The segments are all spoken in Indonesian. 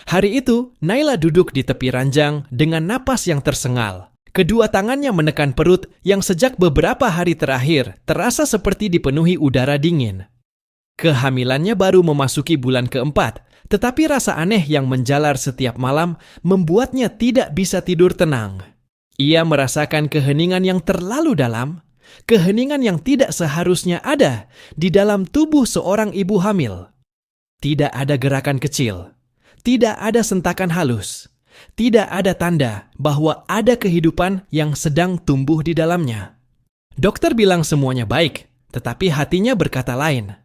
Hari itu, Naila duduk di tepi ranjang dengan napas yang tersengal. Kedua tangannya menekan perut yang sejak beberapa hari terakhir terasa seperti dipenuhi udara dingin. Kehamilannya baru memasuki bulan keempat, tetapi rasa aneh yang menjalar setiap malam membuatnya tidak bisa tidur tenang. Ia merasakan keheningan yang terlalu dalam, keheningan yang tidak seharusnya ada di dalam tubuh seorang ibu hamil. Tidak ada gerakan kecil, tidak ada sentakan halus, tidak ada tanda bahwa ada kehidupan yang sedang tumbuh di dalamnya. Dokter bilang semuanya baik, tetapi hatinya berkata lain.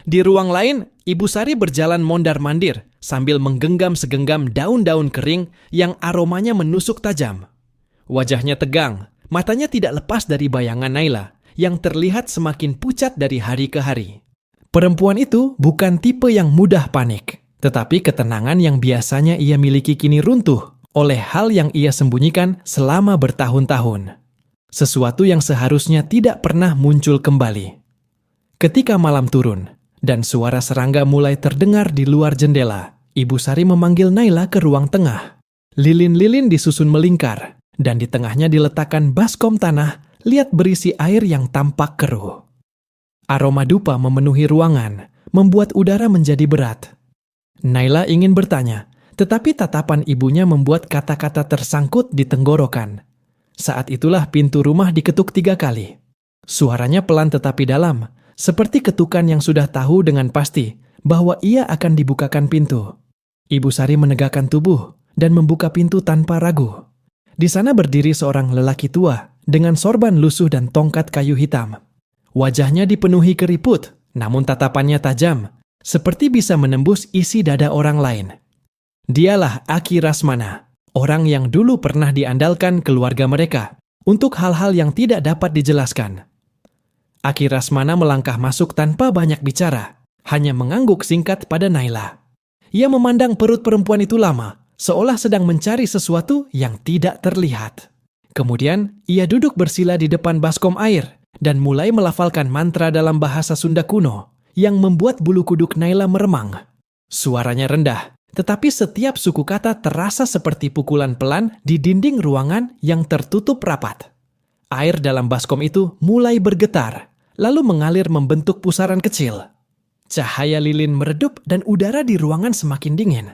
Di ruang lain, Ibu Sari berjalan mondar-mandir sambil menggenggam segenggam daun-daun kering yang aromanya menusuk tajam. Wajahnya tegang, matanya tidak lepas dari bayangan Naila yang terlihat semakin pucat dari hari ke hari. Perempuan itu bukan tipe yang mudah panik, tetapi ketenangan yang biasanya ia miliki kini runtuh oleh hal yang ia sembunyikan selama bertahun-tahun. Sesuatu yang seharusnya tidak pernah muncul kembali. Ketika malam turun dan suara serangga mulai terdengar di luar jendela, Ibu Sari memanggil Naila ke ruang tengah. Lilin-lilin disusun melingkar, dan di tengahnya diletakkan baskom tanah liat berisi air yang tampak keruh. Aroma dupa memenuhi ruangan, membuat udara menjadi berat. Naila ingin bertanya, tetapi tatapan ibunya membuat kata-kata tersangkut di tenggorokan. Saat itulah pintu rumah diketuk 3 kali. Suaranya pelan tetapi dalam, seperti ketukan yang sudah tahu dengan pasti bahwa ia akan dibukakan pintu. Ibu Sari menegakkan tubuh dan membuka pintu tanpa ragu. Di sana berdiri seorang lelaki tua dengan sorban lusuh dan tongkat kayu hitam. Wajahnya dipenuhi keriput, namun tatapannya tajam, seperti bisa menembus isi dada orang lain. Dialah Aki Rasmana, orang yang dulu pernah diandalkan keluarga mereka untuk hal-hal yang tidak dapat dijelaskan. Aki Rasmana melangkah masuk tanpa banyak bicara, hanya mengangguk singkat pada Naila. Ia memandang perut perempuan itu lama, seolah sedang mencari sesuatu yang tidak terlihat. Kemudian, ia duduk bersila di depan baskom air dan mulai melafalkan mantra dalam bahasa Sunda kuno yang membuat bulu kuduk Naila meremang. Suaranya rendah, tetapi setiap suku kata terasa seperti pukulan pelan di dinding ruangan yang tertutup rapat. Air dalam baskom itu mulai bergetar, lalu mengalir membentuk pusaran kecil. Cahaya lilin meredup dan udara di ruangan semakin dingin.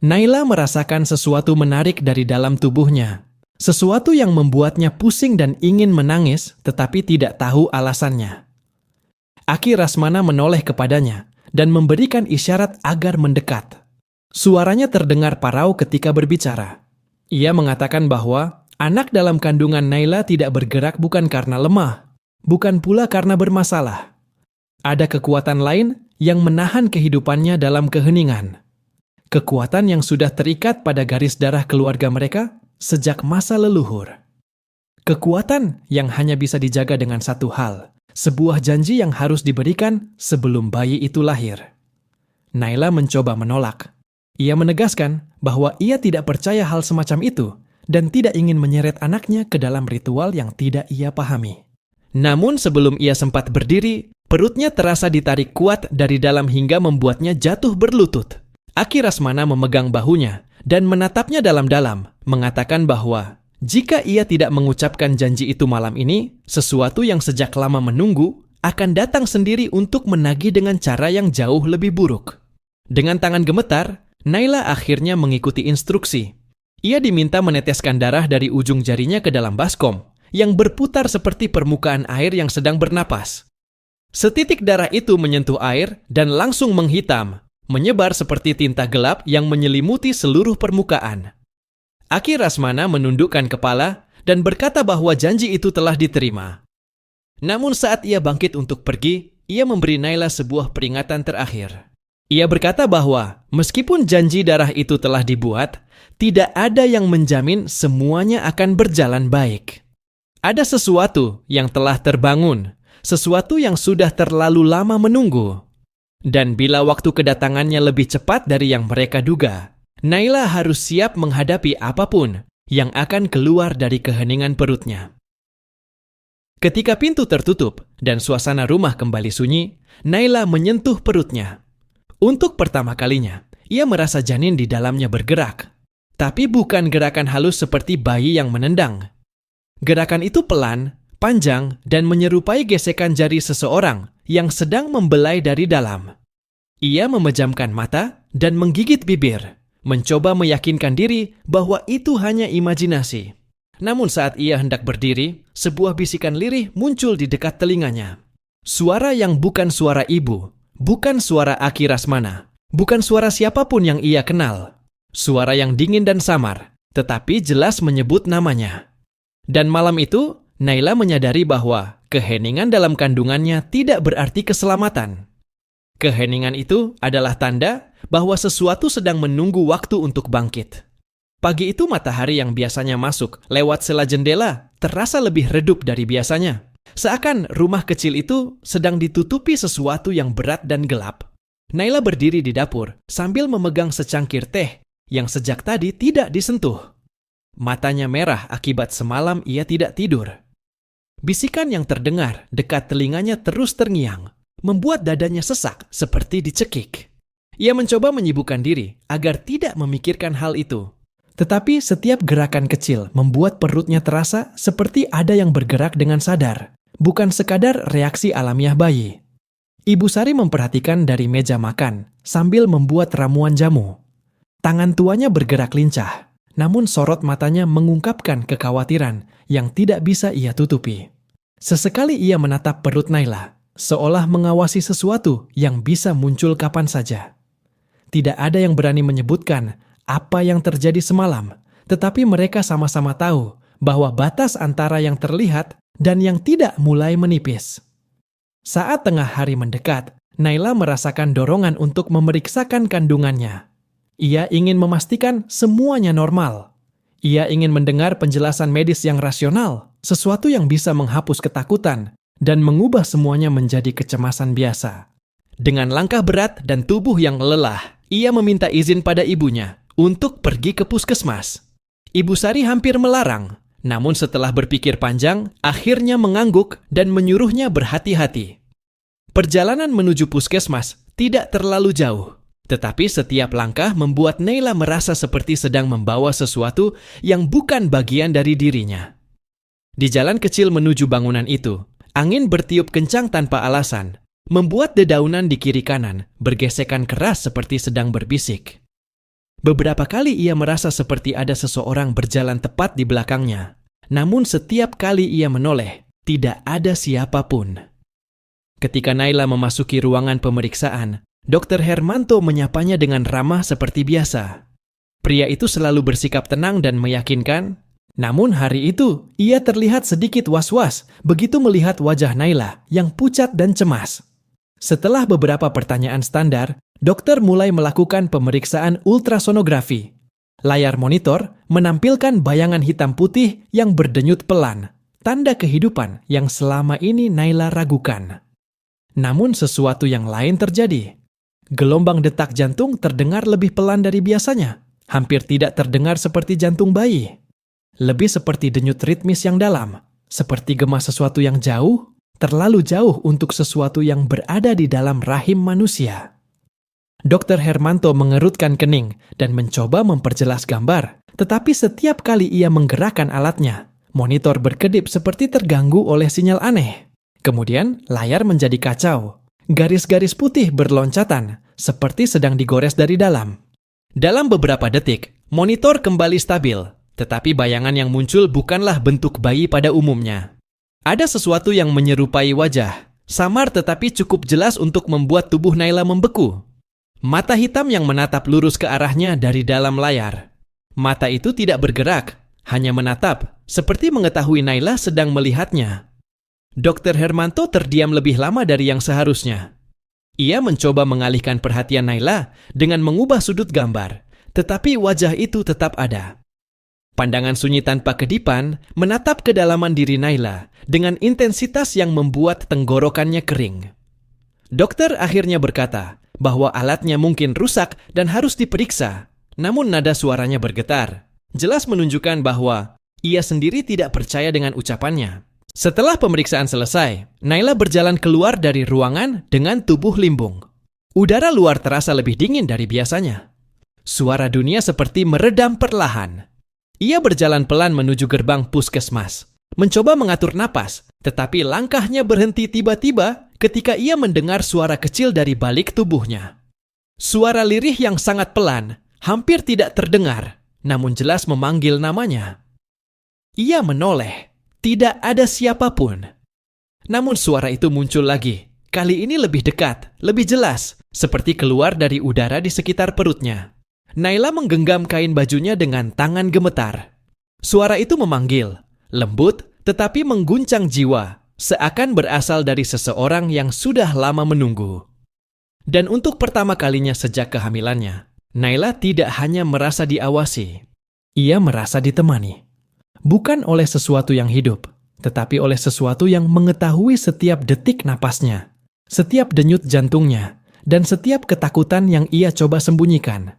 Naila merasakan sesuatu menarik dari dalam tubuhnya. Sesuatu yang membuatnya pusing dan ingin menangis, tetapi tidak tahu alasannya. Aki Rasmana menoleh kepadanya dan memberikan isyarat agar mendekat. Suaranya terdengar parau ketika berbicara. Ia mengatakan bahwa anak dalam kandungan Naila tidak bergerak bukan karena lemah, bukan pula karena bermasalah. Ada kekuatan lain yang menahan kehidupannya dalam keheningan. Kekuatan yang sudah terikat pada garis darah keluarga mereka sejak masa leluhur. Kekuatan yang hanya bisa dijaga dengan satu hal, sebuah janji yang harus diberikan sebelum bayi itu lahir. Naila mencoba menolak. Ia menegaskan bahwa ia tidak percaya hal semacam itu dan tidak ingin menyeret anaknya ke dalam ritual yang tidak ia pahami. Namun sebelum ia sempat berdiri, perutnya terasa ditarik kuat dari dalam hingga membuatnya jatuh berlutut. Aki Rasmana memegang bahunya dan menatapnya dalam-dalam, mengatakan bahwa jika ia tidak mengucapkan janji itu malam ini, sesuatu yang sejak lama menunggu akan datang sendiri untuk menagih dengan cara yang jauh lebih buruk. Dengan tangan gemetar, Naila akhirnya mengikuti instruksi. Ia diminta meneteskan darah dari ujung jarinya ke dalam baskom, yang berputar seperti permukaan air yang sedang bernapas. Setitik darah itu menyentuh air dan langsung menghitam, menyebar seperti tinta gelap yang menyelimuti seluruh permukaan. Aki Rasmana menundukkan kepala dan berkata bahwa janji itu telah diterima. Namun saat ia bangkit untuk pergi, ia memberi Naila sebuah peringatan terakhir. Ia berkata bahwa meskipun janji darah itu telah dibuat, tidak ada yang menjamin semuanya akan berjalan baik. Ada sesuatu yang telah terbangun, sesuatu yang sudah terlalu lama menunggu. Dan bila waktu kedatangannya lebih cepat dari yang mereka duga, Naila harus siap menghadapi apapun yang akan keluar dari keheningan perutnya. Ketika pintu tertutup dan suasana rumah kembali sunyi, Naila menyentuh perutnya. Untuk pertama kalinya, Ia merasa janin di dalamnya bergerak. Tapi bukan gerakan halus seperti bayi yang menendang. Gerakan itu pelan, panjang, dan menyerupai gesekan jari seseorang yang sedang membelai dari dalam. Ia memejamkan mata dan menggigit bibir, mencoba meyakinkan diri bahwa itu hanya imajinasi. Namun saat ia hendak berdiri, sebuah bisikan lirih muncul di dekat telinganya. Suara yang bukan suara ibu, bukan suara Aki Rasmana, bukan suara siapapun yang ia kenal. Suara yang dingin dan samar, tetapi jelas menyebut namanya. Dan malam itu, Naila menyadari bahwa keheningan dalam kandungannya tidak berarti keselamatan. Keheningan itu adalah tanda bahwa sesuatu sedang menunggu waktu untuk bangkit. Pagi itu matahari yang biasanya masuk lewat sela jendela terasa lebih redup dari biasanya. Seakan rumah kecil itu sedang ditutupi sesuatu yang berat dan gelap. Naila berdiri di dapur sambil memegang secangkir teh yang sejak tadi tidak disentuh. Matanya merah akibat semalam ia tidak tidur. Bisikan yang terdengar dekat telinganya terus terngiang, membuat dadanya sesak seperti dicekik. Ia mencoba menyibukkan diri agar tidak memikirkan hal itu. Tetapi setiap gerakan kecil membuat perutnya terasa seperti ada yang bergerak dengan sadar, bukan sekadar reaksi alamiah bayi. Ibu Sari memperhatikan dari meja makan sambil membuat ramuan jamu. Tangan tuanya bergerak lincah, namun sorot matanya mengungkapkan kekhawatiran yang tidak bisa ia tutupi. Sesekali ia menatap perut Naila, seolah mengawasi sesuatu yang bisa muncul kapan saja. Tidak ada yang berani menyebutkan apa yang terjadi semalam, tetapi mereka sama-sama tahu bahwa batas antara yang terlihat dan yang tidak mulai menipis. Saat tengah hari mendekat, Naila merasakan dorongan untuk memeriksakan kandungannya. Ia ingin memastikan semuanya normal. Ia ingin mendengar penjelasan medis yang rasional, sesuatu yang bisa menghapus ketakutan dan mengubah semuanya menjadi kecemasan biasa. Dengan langkah berat dan tubuh yang lelah, ia meminta izin pada ibunya untuk pergi ke puskesmas. Ibu Sari hampir melarang, namun setelah berpikir panjang, akhirnya mengangguk dan menyuruhnya berhati-hati. Perjalanan menuju puskesmas tidak terlalu jauh. Tetapi setiap langkah membuat Naila merasa seperti sedang membawa sesuatu yang bukan bagian dari dirinya. Di jalan kecil menuju bangunan itu, angin bertiup kencang tanpa alasan, membuat dedaunan di kiri kanan bergesekan keras seperti sedang berbisik. Beberapa kali ia merasa seperti ada seseorang berjalan tepat di belakangnya, namun setiap kali ia menoleh, tidak ada siapapun. Ketika Naila memasuki ruangan pemeriksaan, Dr. Hermanto menyapanya dengan ramah seperti biasa. Pria itu selalu bersikap tenang dan meyakinkan, namun hari itu ia terlihat sedikit was-was begitu melihat wajah Naila yang pucat dan cemas. Setelah beberapa pertanyaan standar, dokter mulai melakukan pemeriksaan ultrasonografi. Layar monitor menampilkan bayangan hitam putih yang berdenyut pelan, tanda kehidupan yang selama ini Naila ragukan. Namun sesuatu yang lain terjadi. Gelombang detak jantung terdengar lebih pelan dari biasanya, hampir tidak terdengar seperti jantung bayi. Lebih seperti denyut ritmis yang dalam, seperti gema sesuatu yang jauh, terlalu jauh untuk sesuatu yang berada di dalam rahim manusia. Dr. Hermanto mengerutkan kening dan mencoba memperjelas gambar, tetapi setiap kali ia menggerakkan alatnya, monitor berkedip seperti terganggu oleh sinyal aneh. Kemudian layar menjadi kacau. Garis-garis putih berloncatan, seperti sedang digores dari dalam. Dalam beberapa detik, monitor kembali stabil, tetapi bayangan yang muncul bukanlah bentuk bayi pada umumnya. Ada sesuatu yang menyerupai wajah, samar tetapi cukup jelas untuk membuat tubuh Naila membeku. Mata hitam yang menatap lurus ke arahnya dari dalam layar. Mata itu tidak bergerak, hanya menatap, seperti mengetahui Naila sedang melihatnya. Dr. Hermanto terdiam lebih lama dari yang seharusnya. Ia mencoba mengalihkan perhatian Naila dengan mengubah sudut gambar, tetapi wajah itu tetap ada. Pandangan sunyi tanpa kedipan menatap kedalaman diri Naila dengan intensitas yang membuat tenggorokannya kering. Dokter akhirnya berkata bahwa alatnya mungkin rusak dan harus diperiksa, namun nada suaranya bergetar, jelas menunjukkan bahwa ia sendiri tidak percaya dengan ucapannya. Setelah pemeriksaan selesai, Naila berjalan keluar dari ruangan dengan tubuh limbung. Udara luar terasa lebih dingin dari biasanya. Suara dunia seperti meredam perlahan. Ia berjalan pelan menuju gerbang puskesmas, mencoba mengatur napas, tetapi langkahnya berhenti tiba-tiba ketika ia mendengar suara kecil dari balik tubuhnya. Suara lirih yang sangat pelan, hampir tidak terdengar, namun jelas memanggil namanya. Ia menoleh, tidak ada siapapun. Namun suara itu muncul lagi, kali ini lebih dekat, lebih jelas, seperti keluar dari udara di sekitar perutnya. Naila menggenggam kain bajunya dengan tangan gemetar. Suara itu memanggil, lembut tetapi mengguncang jiwa, seakan berasal dari seseorang yang sudah lama menunggu. Dan untuk pertama kalinya sejak kehamilannya, Naila tidak hanya merasa diawasi, ia merasa ditemani. Bukan oleh sesuatu yang hidup, tetapi oleh sesuatu yang mengetahui setiap detik napasnya, setiap denyut jantungnya, dan setiap ketakutan yang ia coba sembunyikan.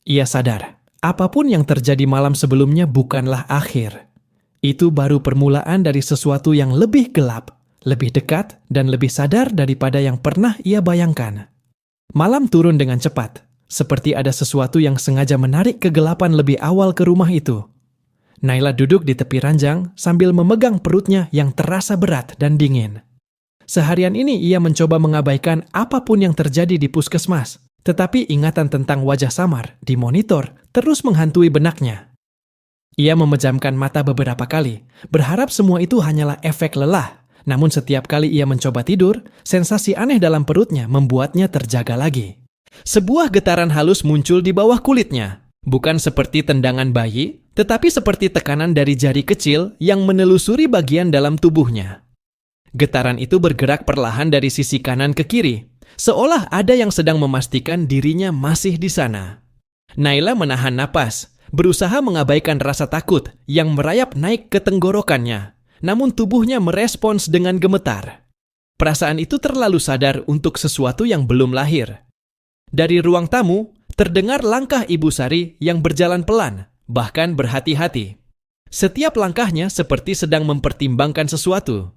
Ia sadar, apapun yang terjadi malam sebelumnya bukanlah akhir. Itu baru permulaan dari sesuatu yang lebih gelap, lebih dekat, dan lebih sadar daripada yang pernah ia bayangkan. Malam turun dengan cepat, seperti ada sesuatu yang sengaja menarik kegelapan lebih awal ke rumah itu. Naila duduk di tepi ranjang sambil memegang perutnya yang terasa berat dan dingin. Seharian ini ia mencoba mengabaikan apapun yang terjadi di puskesmas, tetapi ingatan tentang wajah samar di monitor terus menghantui benaknya. Ia memejamkan mata beberapa kali, berharap semua itu hanyalah efek lelah. Namun setiap kali ia mencoba tidur, sensasi aneh dalam perutnya membuatnya terjaga lagi. Sebuah getaran halus muncul di bawah kulitnya, bukan seperti tendangan bayi, tetapi seperti tekanan dari jari kecil yang menelusuri bagian dalam tubuhnya. Getaran itu bergerak perlahan dari sisi kanan ke kiri, seolah ada yang sedang memastikan dirinya masih di sana. Naila menahan napas, berusaha mengabaikan rasa takut yang merayap naik ke tenggorokannya, namun tubuhnya merespons dengan gemetar. Perasaan itu terlalu sadar untuk sesuatu yang belum lahir. Dari ruang tamu, terdengar langkah Ibu Sari yang berjalan pelan, bahkan berhati-hati. Setiap langkahnya seperti sedang mempertimbangkan sesuatu.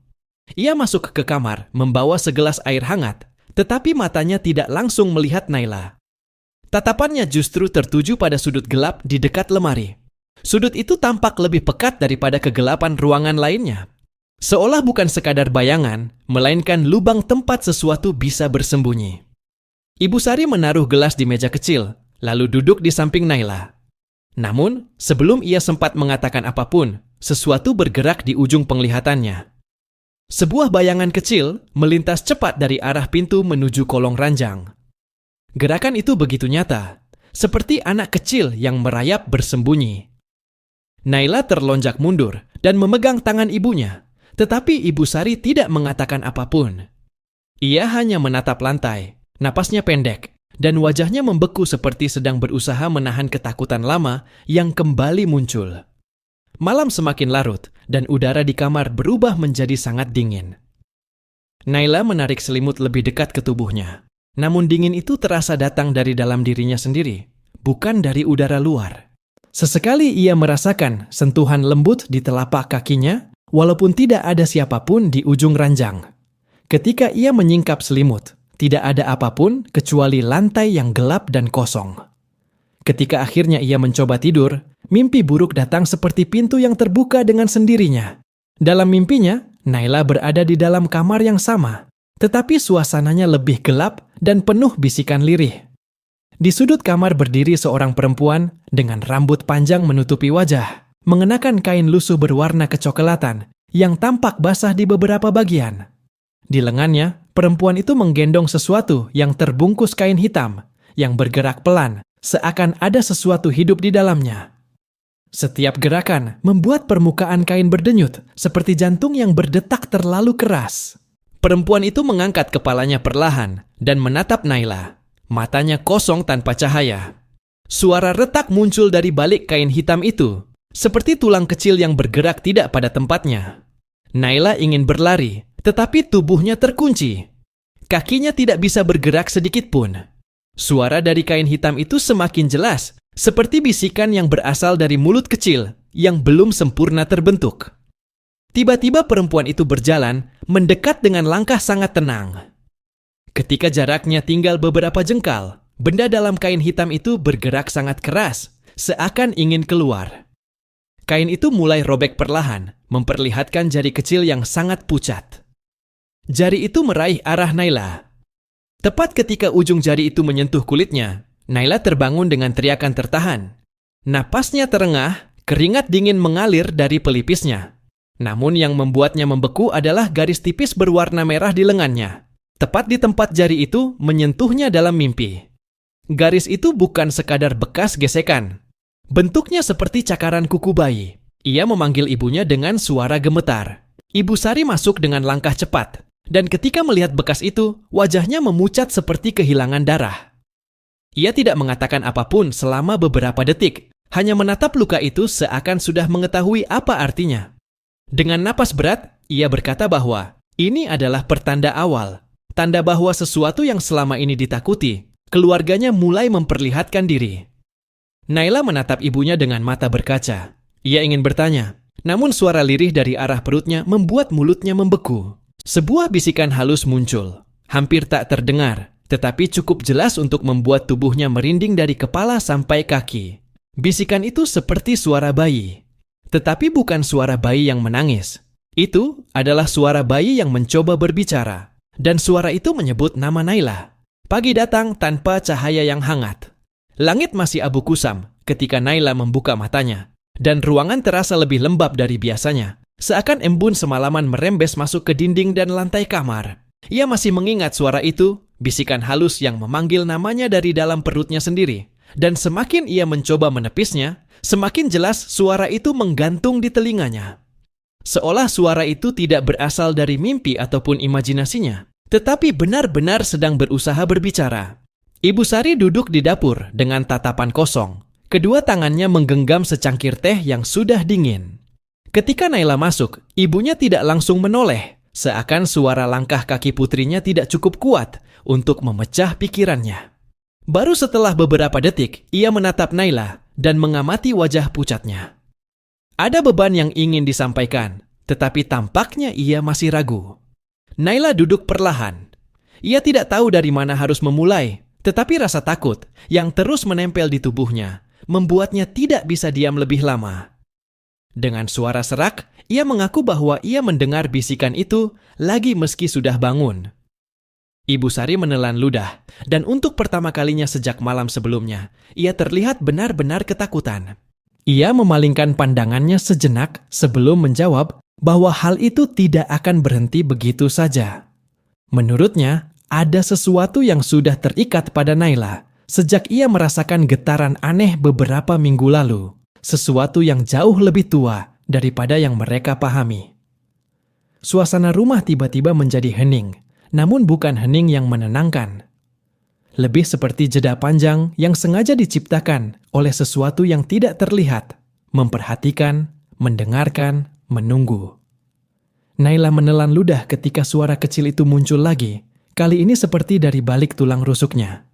Ia masuk ke kamar, membawa segelas air hangat, tetapi matanya tidak langsung melihat Naila. Tatapannya justru tertuju pada sudut gelap di dekat lemari. Sudut itu tampak lebih pekat daripada kegelapan ruangan lainnya. Seolah bukan sekadar bayangan, melainkan lubang tempat sesuatu bisa bersembunyi. Ibu Sari menaruh gelas di meja kecil, lalu duduk di samping Naila. Namun, sebelum ia sempat mengatakan apapun, sesuatu bergerak di ujung penglihatannya. Sebuah bayangan kecil melintas cepat dari arah pintu menuju kolong ranjang. Gerakan itu begitu nyata, seperti anak kecil yang merayap bersembunyi. Naila terlonjak mundur dan memegang tangan ibunya, tetapi Ibu Sari tidak mengatakan apapun. Ia hanya menatap lantai, napasnya pendek, dan wajahnya membeku seperti sedang berusaha menahan ketakutan lama yang kembali muncul. Malam semakin larut, dan udara di kamar berubah menjadi sangat dingin. Naila menarik selimut lebih dekat ke tubuhnya. Namun dingin itu terasa datang dari dalam dirinya sendiri, bukan dari udara luar. Sesekali ia merasakan sentuhan lembut di telapak kakinya, walaupun tidak ada siapapun di ujung ranjang. Ketika ia menyingkap selimut, tidak ada apapun kecuali lantai yang gelap dan kosong. Ketika akhirnya ia mencoba tidur, mimpi buruk datang seperti pintu yang terbuka dengan sendirinya. Dalam mimpinya, Naila berada di dalam kamar yang sama, tetapi suasananya lebih gelap dan penuh bisikan lirih. Di sudut kamar berdiri seorang perempuan dengan rambut panjang menutupi wajah, mengenakan kain lusuh berwarna kecoklatan yang tampak basah di beberapa bagian. Di lengannya, perempuan itu menggendong sesuatu yang terbungkus kain hitam, yang bergerak pelan, seakan ada sesuatu hidup di dalamnya. Setiap gerakan membuat permukaan kain berdenyut, seperti jantung yang berdetak terlalu keras. Perempuan itu mengangkat kepalanya perlahan dan menatap Naila. Matanya kosong tanpa cahaya. Suara retak muncul dari balik kain hitam itu, seperti tulang kecil yang bergerak tidak pada tempatnya. Naila ingin berlari, tetapi tubuhnya terkunci. Kakinya tidak bisa bergerak sedikit pun. Suara dari kain hitam itu semakin jelas, seperti bisikan yang berasal dari mulut kecil yang belum sempurna terbentuk. Tiba-tiba perempuan itu berjalan, mendekat dengan langkah sangat tenang. Ketika jaraknya tinggal beberapa jengkal, Benda dalam kain hitam itu bergerak sangat keras, seakan ingin keluar. Kain itu mulai robek perlahan, memperlihatkan jari kecil yang sangat pucat. Jari itu meraih arah Naila. Tepat ketika ujung jari itu menyentuh kulitnya, Naila terbangun dengan teriakan tertahan. Napasnya terengah, keringat dingin mengalir dari pelipisnya. Namun yang membuatnya membeku adalah garis tipis berwarna merah di lengannya. Tepat di tempat jari itu menyentuhnya dalam mimpi. Garis itu bukan sekadar bekas gesekan. Bentuknya seperti cakaran kuku bayi. Ia memanggil ibunya dengan suara gemetar. Ibu Sari masuk dengan langkah cepat. Dan ketika melihat bekas itu, wajahnya memucat seperti kehilangan darah. Ia tidak mengatakan apapun selama beberapa detik. Hanya menatap luka itu seakan sudah mengetahui apa artinya. Dengan napas berat, ia berkata bahwa ini adalah pertanda awal. Tanda bahwa sesuatu yang selama ini ditakuti, keluarganya mulai memperlihatkan diri. Naila menatap ibunya dengan mata berkaca. Ia ingin bertanya, namun suara lirih dari arah perutnya membuat mulutnya membeku. Sebuah bisikan halus muncul, hampir tak terdengar, tetapi cukup jelas untuk membuat tubuhnya merinding dari kepala sampai kaki. Bisikan itu seperti suara bayi, tetapi bukan suara bayi yang menangis. Itu adalah suara bayi yang mencoba berbicara, dan suara itu menyebut nama Naila. Pagi datang tanpa cahaya yang hangat. Langit masih abu kusam ketika Naila membuka matanya, dan ruangan terasa lebih lembab dari biasanya, seakan embun semalaman merembes masuk ke dinding dan lantai kamar. Ia masih mengingat suara itu, bisikan halus yang memanggil namanya dari dalam perutnya sendiri. Dan semakin ia mencoba menepisnya, semakin jelas suara itu menggantung di telinganya. Seolah suara itu tidak berasal dari mimpi ataupun imajinasinya, tetapi benar-benar sedang berusaha berbicara. Ibu Sari duduk di dapur dengan tatapan kosong. Kedua tangannya menggenggam secangkir teh yang sudah dingin. Ketika Naila masuk, ibunya tidak langsung menoleh, seakan suara langkah kaki putrinya tidak cukup kuat untuk memecah pikirannya. Baru setelah beberapa detik, ia menatap Naila dan mengamati wajah pucatnya. Ada beban yang ingin disampaikan, tetapi tampaknya ia masih ragu. Naila duduk perlahan. Ia tidak tahu dari mana harus memulai, tetapi rasa takut yang terus menempel di tubuhnya membuatnya tidak bisa diam lebih lama. Dengan suara serak, ia mengaku bahwa ia mendengar bisikan itu lagi meski sudah bangun. Ibu Sari menelan ludah, dan untuk pertama kalinya sejak malam sebelumnya, ia terlihat benar-benar ketakutan. Ia memalingkan pandangannya sejenak sebelum menjawab bahwa hal itu tidak akan berhenti begitu saja. Menurutnya, ada sesuatu yang sudah terikat pada Naila sejak ia merasakan getaran aneh beberapa minggu lalu, sesuatu yang jauh lebih tua daripada yang mereka pahami. Suasana rumah tiba-tiba menjadi hening. Namun bukan hening yang menenangkan. Lebih seperti jeda panjang yang sengaja diciptakan oleh sesuatu yang tidak terlihat, memperhatikan, mendengarkan, menunggu. Naila menelan ludah ketika suara kecil itu muncul lagi, kali ini seperti dari balik tulang rusuknya.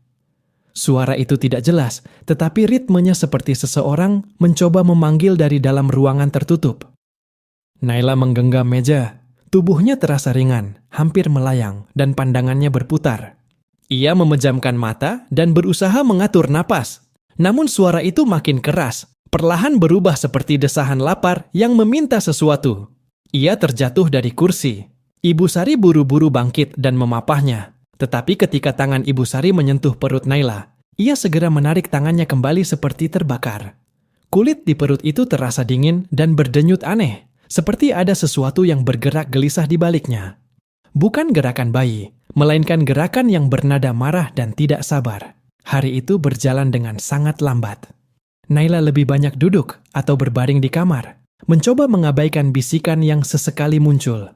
Suara itu tidak jelas, tetapi ritmenya seperti seseorang mencoba memanggil dari dalam ruangan tertutup. Naila menggenggam meja. Tubuhnya terasa ringan, hampir melayang, dan pandangannya berputar. Ia memejamkan mata dan berusaha mengatur napas. Namun suara itu makin keras, perlahan berubah seperti desahan lapar yang meminta sesuatu. Ia terjatuh dari kursi. Ibu Sari buru-buru bangkit dan memapahnya. Tetapi ketika tangan Ibu Sari menyentuh perut Naila, ia segera menarik tangannya kembali seperti terbakar. Kulit di perut itu terasa dingin dan berdenyut aneh. Seperti ada sesuatu yang bergerak gelisah di baliknya. Bukan gerakan bayi, melainkan gerakan yang bernada marah dan tidak sabar. Hari itu berjalan dengan sangat lambat. Naila lebih banyak duduk atau berbaring di kamar, mencoba mengabaikan bisikan yang sesekali muncul.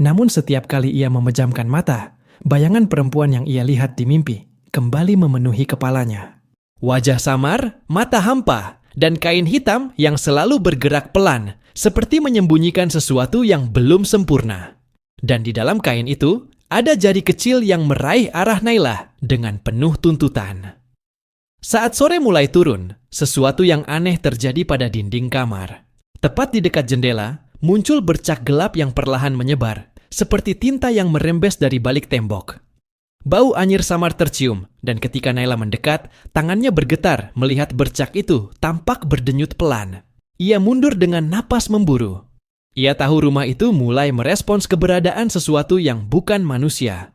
Namun setiap kali ia memejamkan mata, bayangan perempuan yang ia lihat di mimpi kembali memenuhi kepalanya. Wajah samar, mata hampa, dan kain hitam yang selalu bergerak pelan, seperti menyembunyikan sesuatu yang belum sempurna. Dan di dalam kain itu, ada jari kecil yang meraih arah Naila dengan penuh tuntutan. Saat sore mulai turun, sesuatu yang aneh terjadi pada dinding kamar. Tepat di dekat jendela, muncul bercak gelap yang perlahan menyebar, seperti tinta yang merembes dari balik tembok. Bau anyir samar tercium, dan ketika Naila mendekat, tangannya bergetar melihat bercak itu tampak berdenyut pelan. Ia mundur dengan napas memburu. Ia tahu rumah itu mulai merespons keberadaan sesuatu yang bukan manusia.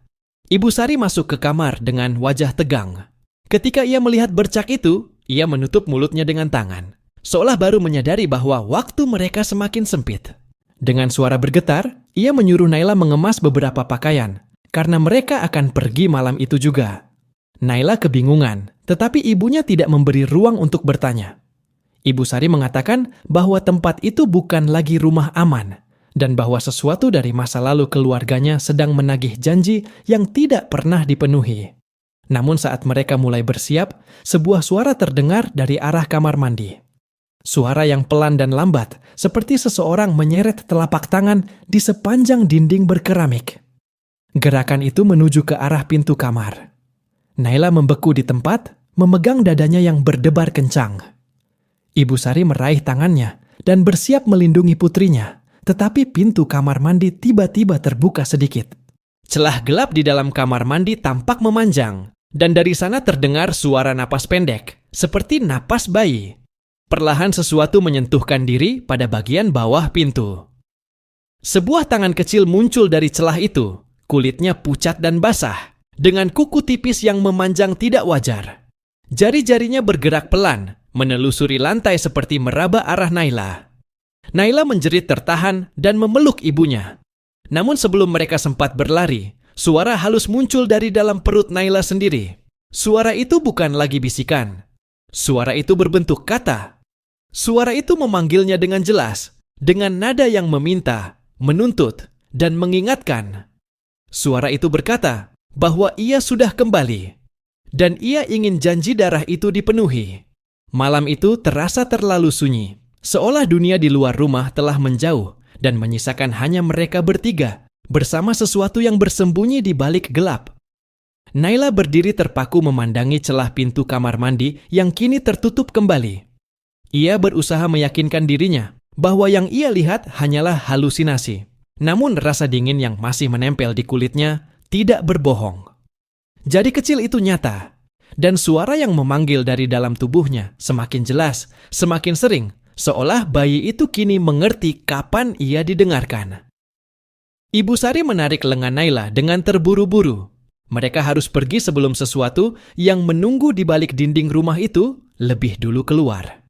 Ibu Sari masuk ke kamar dengan wajah tegang. Ketika ia melihat bercak itu, ia menutup mulutnya dengan tangan, seolah baru menyadari bahwa waktu mereka semakin sempit. Dengan suara bergetar, ia menyuruh Naila mengemas beberapa pakaian, karena mereka akan pergi malam itu juga. Naila kebingungan, tetapi ibunya tidak memberi ruang untuk bertanya. Ibu Sari mengatakan bahwa tempat itu bukan lagi rumah aman, dan bahwa sesuatu dari masa lalu keluarganya sedang menagih janji yang tidak pernah dipenuhi. Namun saat mereka mulai bersiap, sebuah suara terdengar dari arah kamar mandi. Suara yang pelan dan lambat, seperti seseorang menyeret telapak tangan di sepanjang dinding berkeramik. Gerakan itu menuju ke arah pintu kamar. Naila membeku di tempat, memegang dadanya yang berdebar kencang. Ibu Sari meraih tangannya dan bersiap melindungi putrinya, tetapi pintu kamar mandi tiba-tiba terbuka sedikit. Celah gelap di dalam kamar mandi tampak memanjang, dan dari sana terdengar suara napas pendek, seperti napas bayi. Perlahan sesuatu menyentuhkan diri pada bagian bawah pintu. Sebuah tangan kecil muncul dari celah itu, kulitnya pucat dan basah, dengan kuku tipis yang memanjang tidak wajar. Jari-jarinya bergerak pelan, menelusuri lantai seperti meraba arah Naila. Naila menjerit tertahan dan memeluk ibunya. Namun sebelum mereka sempat berlari, suara halus muncul dari dalam perut Naila sendiri. Suara itu bukan lagi bisikan. Suara itu berbentuk kata. Suara itu memanggilnya dengan jelas, dengan nada yang meminta, menuntut, dan mengingatkan. Suara itu berkata bahwa ia sudah kembali, dan ia ingin janji darah itu dipenuhi. Malam itu terasa terlalu sunyi, seolah dunia di luar rumah telah menjauh dan menyisakan hanya mereka bertiga, bersama sesuatu yang bersembunyi di balik gelap. Naila berdiri terpaku memandangi celah pintu kamar mandi yang kini tertutup kembali. Ia berusaha meyakinkan dirinya bahwa yang ia lihat hanyalah halusinasi. Namun rasa dingin yang masih menempel di kulitnya tidak berbohong. Jari kecil itu nyata, dan suara yang memanggil dari dalam tubuhnya semakin jelas, semakin sering, seolah bayi itu kini mengerti kapan ia didengarkan. Ibu Sari menarik lengan Naila dengan terburu-buru. Mereka harus pergi sebelum sesuatu yang menunggu di balik dinding rumah itu lebih dulu keluar.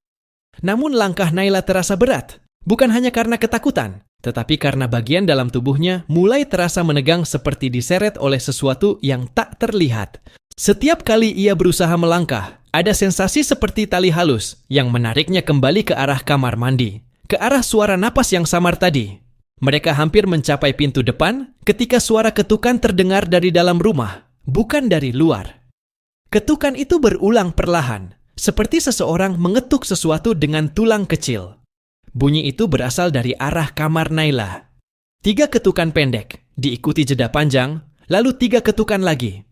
Namun langkah Naila terasa berat, bukan hanya karena ketakutan, tetapi karena bagian dalam tubuhnya mulai terasa menegang seperti diseret oleh sesuatu yang tak terlihat. Setiap kali ia berusaha melangkah, ada sensasi seperti tali halus yang menariknya kembali ke arah kamar mandi, ke arah suara napas yang samar tadi. Mereka hampir mencapai pintu depan ketika suara ketukan terdengar dari dalam rumah, bukan dari luar. Ketukan itu berulang perlahan, seperti seseorang mengetuk sesuatu dengan tulang kecil. Bunyi itu berasal dari arah kamar Naila. 3 ketukan pendek, diikuti jeda panjang, lalu 3 ketukan lagi.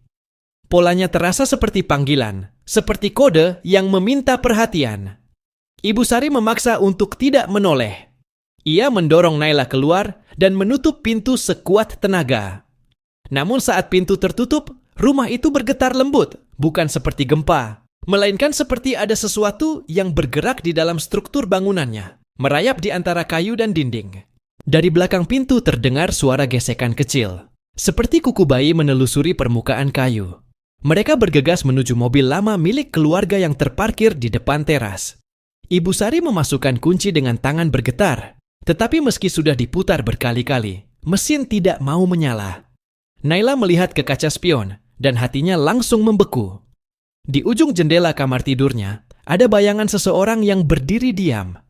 Polanya terasa seperti panggilan, seperti kode yang meminta perhatian. Ibu Sari memaksa untuk tidak menoleh. Ia mendorong Naila keluar dan menutup pintu sekuat tenaga. Namun saat pintu tertutup, rumah itu bergetar lembut, bukan seperti gempa, melainkan seperti ada sesuatu yang bergerak di dalam struktur bangunannya, merayap di antara kayu dan dinding. Dari belakang pintu terdengar suara gesekan kecil, seperti kuku bayi menelusuri permukaan kayu. Mereka bergegas menuju mobil lama milik keluarga yang terparkir di depan teras. Ibu Sari memasukkan kunci dengan tangan bergetar, tetapi meski sudah diputar berkali-kali, mesin tidak mau menyala. Naila melihat ke kaca spion, dan hatinya langsung membeku. Di ujung jendela kamar tidurnya, ada bayangan seseorang yang berdiri diam.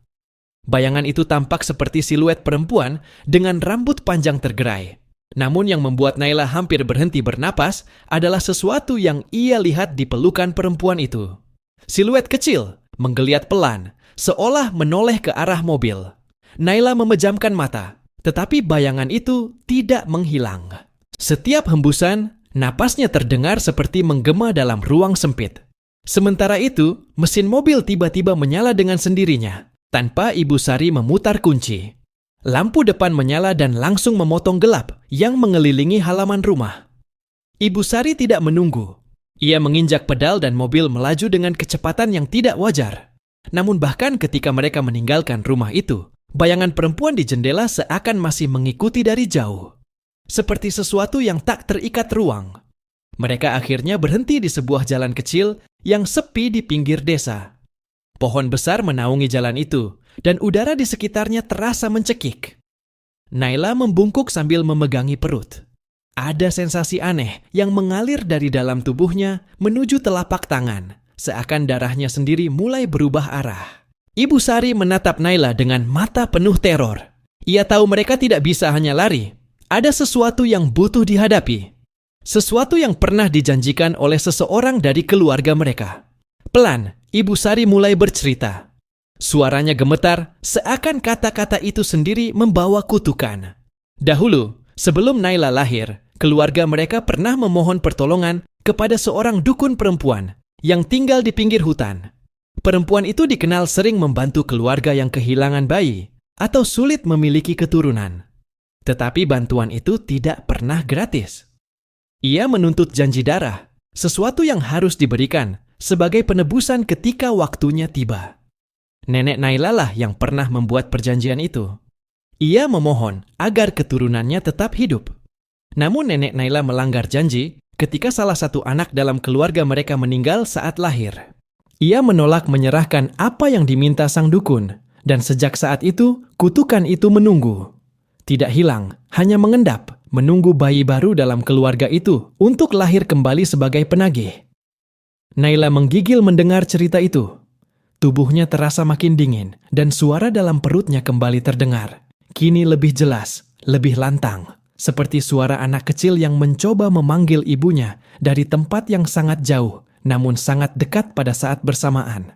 Bayangan itu tampak seperti siluet perempuan dengan rambut panjang tergerai. Namun yang membuat Naila hampir berhenti bernapas adalah sesuatu yang ia lihat di pelukan perempuan itu. Siluet kecil, menggeliat pelan, seolah menoleh ke arah mobil. Naila memejamkan mata, tetapi bayangan itu tidak menghilang. Setiap hembusan, napasnya terdengar seperti menggema dalam ruang sempit. Sementara itu, mesin mobil tiba-tiba menyala dengan sendirinya, tanpa Ibu Sari memutar kunci. Lampu depan menyala dan langsung memotong gelap yang mengelilingi halaman rumah. Ibu Sari tidak menunggu. Ia menginjak pedal dan mobil melaju dengan kecepatan yang tidak wajar. Namun bahkan ketika mereka meninggalkan rumah itu, bayangan perempuan di jendela seakan masih mengikuti dari jauh. Seperti sesuatu yang tak terikat ruang. Mereka akhirnya berhenti di sebuah jalan kecil yang sepi di pinggir desa. Pohon besar menaungi jalan itu, dan udara di sekitarnya terasa mencekik. Naila membungkuk sambil memegangi perut. Ada sensasi aneh yang mengalir dari dalam tubuhnya menuju telapak tangan, seakan darahnya sendiri mulai berubah arah. Ibu Sari menatap Naila dengan mata penuh teror. Ia tahu mereka tidak bisa hanya lari. Ada sesuatu yang butuh dihadapi. Sesuatu yang pernah dijanjikan oleh seseorang dari keluarga mereka. Pelan, Ibu Sari mulai bercerita. Suaranya gemetar, seakan kata-kata itu sendiri membawa kutukan. Dahulu, sebelum Naila lahir, keluarga mereka pernah memohon pertolongan kepada seorang dukun perempuan yang tinggal di pinggir hutan. Perempuan itu dikenal sering membantu keluarga yang kehilangan bayi atau sulit memiliki keturunan. Tetapi bantuan itu tidak pernah gratis. Ia menuntut janji darah, sesuatu yang harus diberikan sebagai penebusan ketika waktunya tiba. Nenek Naila lah yang pernah membuat perjanjian itu. Ia memohon agar keturunannya tetap hidup. Namun nenek Naila melanggar janji ketika salah satu anak dalam keluarga mereka meninggal saat lahir. Ia menolak menyerahkan apa yang diminta sang dukun, dan sejak saat itu, kutukan itu menunggu. Tidak hilang, hanya mengendap, menunggu bayi baru dalam keluarga itu untuk lahir kembali sebagai penagih. Naila menggigil mendengar cerita itu. Tubuhnya terasa makin dingin, dan suara dalam perutnya kembali terdengar. Kini lebih jelas, lebih lantang, seperti suara anak kecil yang mencoba memanggil ibunya dari tempat yang sangat jauh, namun sangat dekat pada saat bersamaan.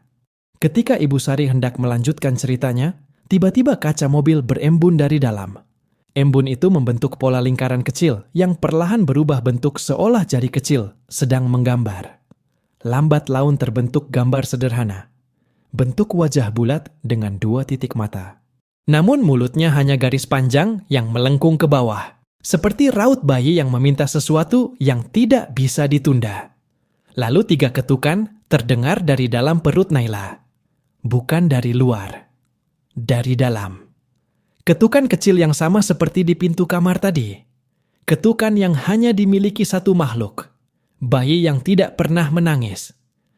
Ketika Ibu Sari hendak melanjutkan ceritanya, tiba-tiba kaca mobil berembun dari dalam. Embun itu membentuk pola lingkaran kecil yang perlahan berubah bentuk seolah jari kecil sedang menggambar. Lambat laun terbentuk gambar sederhana. Bentuk wajah bulat dengan 2 titik mata. Namun mulutnya hanya garis panjang yang melengkung ke bawah. Seperti raut bayi yang meminta sesuatu yang tidak bisa ditunda. Lalu 3 ketukan terdengar dari dalam perut Naila. Bukan dari luar. Dari dalam. Ketukan kecil yang sama seperti di pintu kamar tadi. Ketukan yang hanya dimiliki satu makhluk. Bayi yang tidak pernah menangis.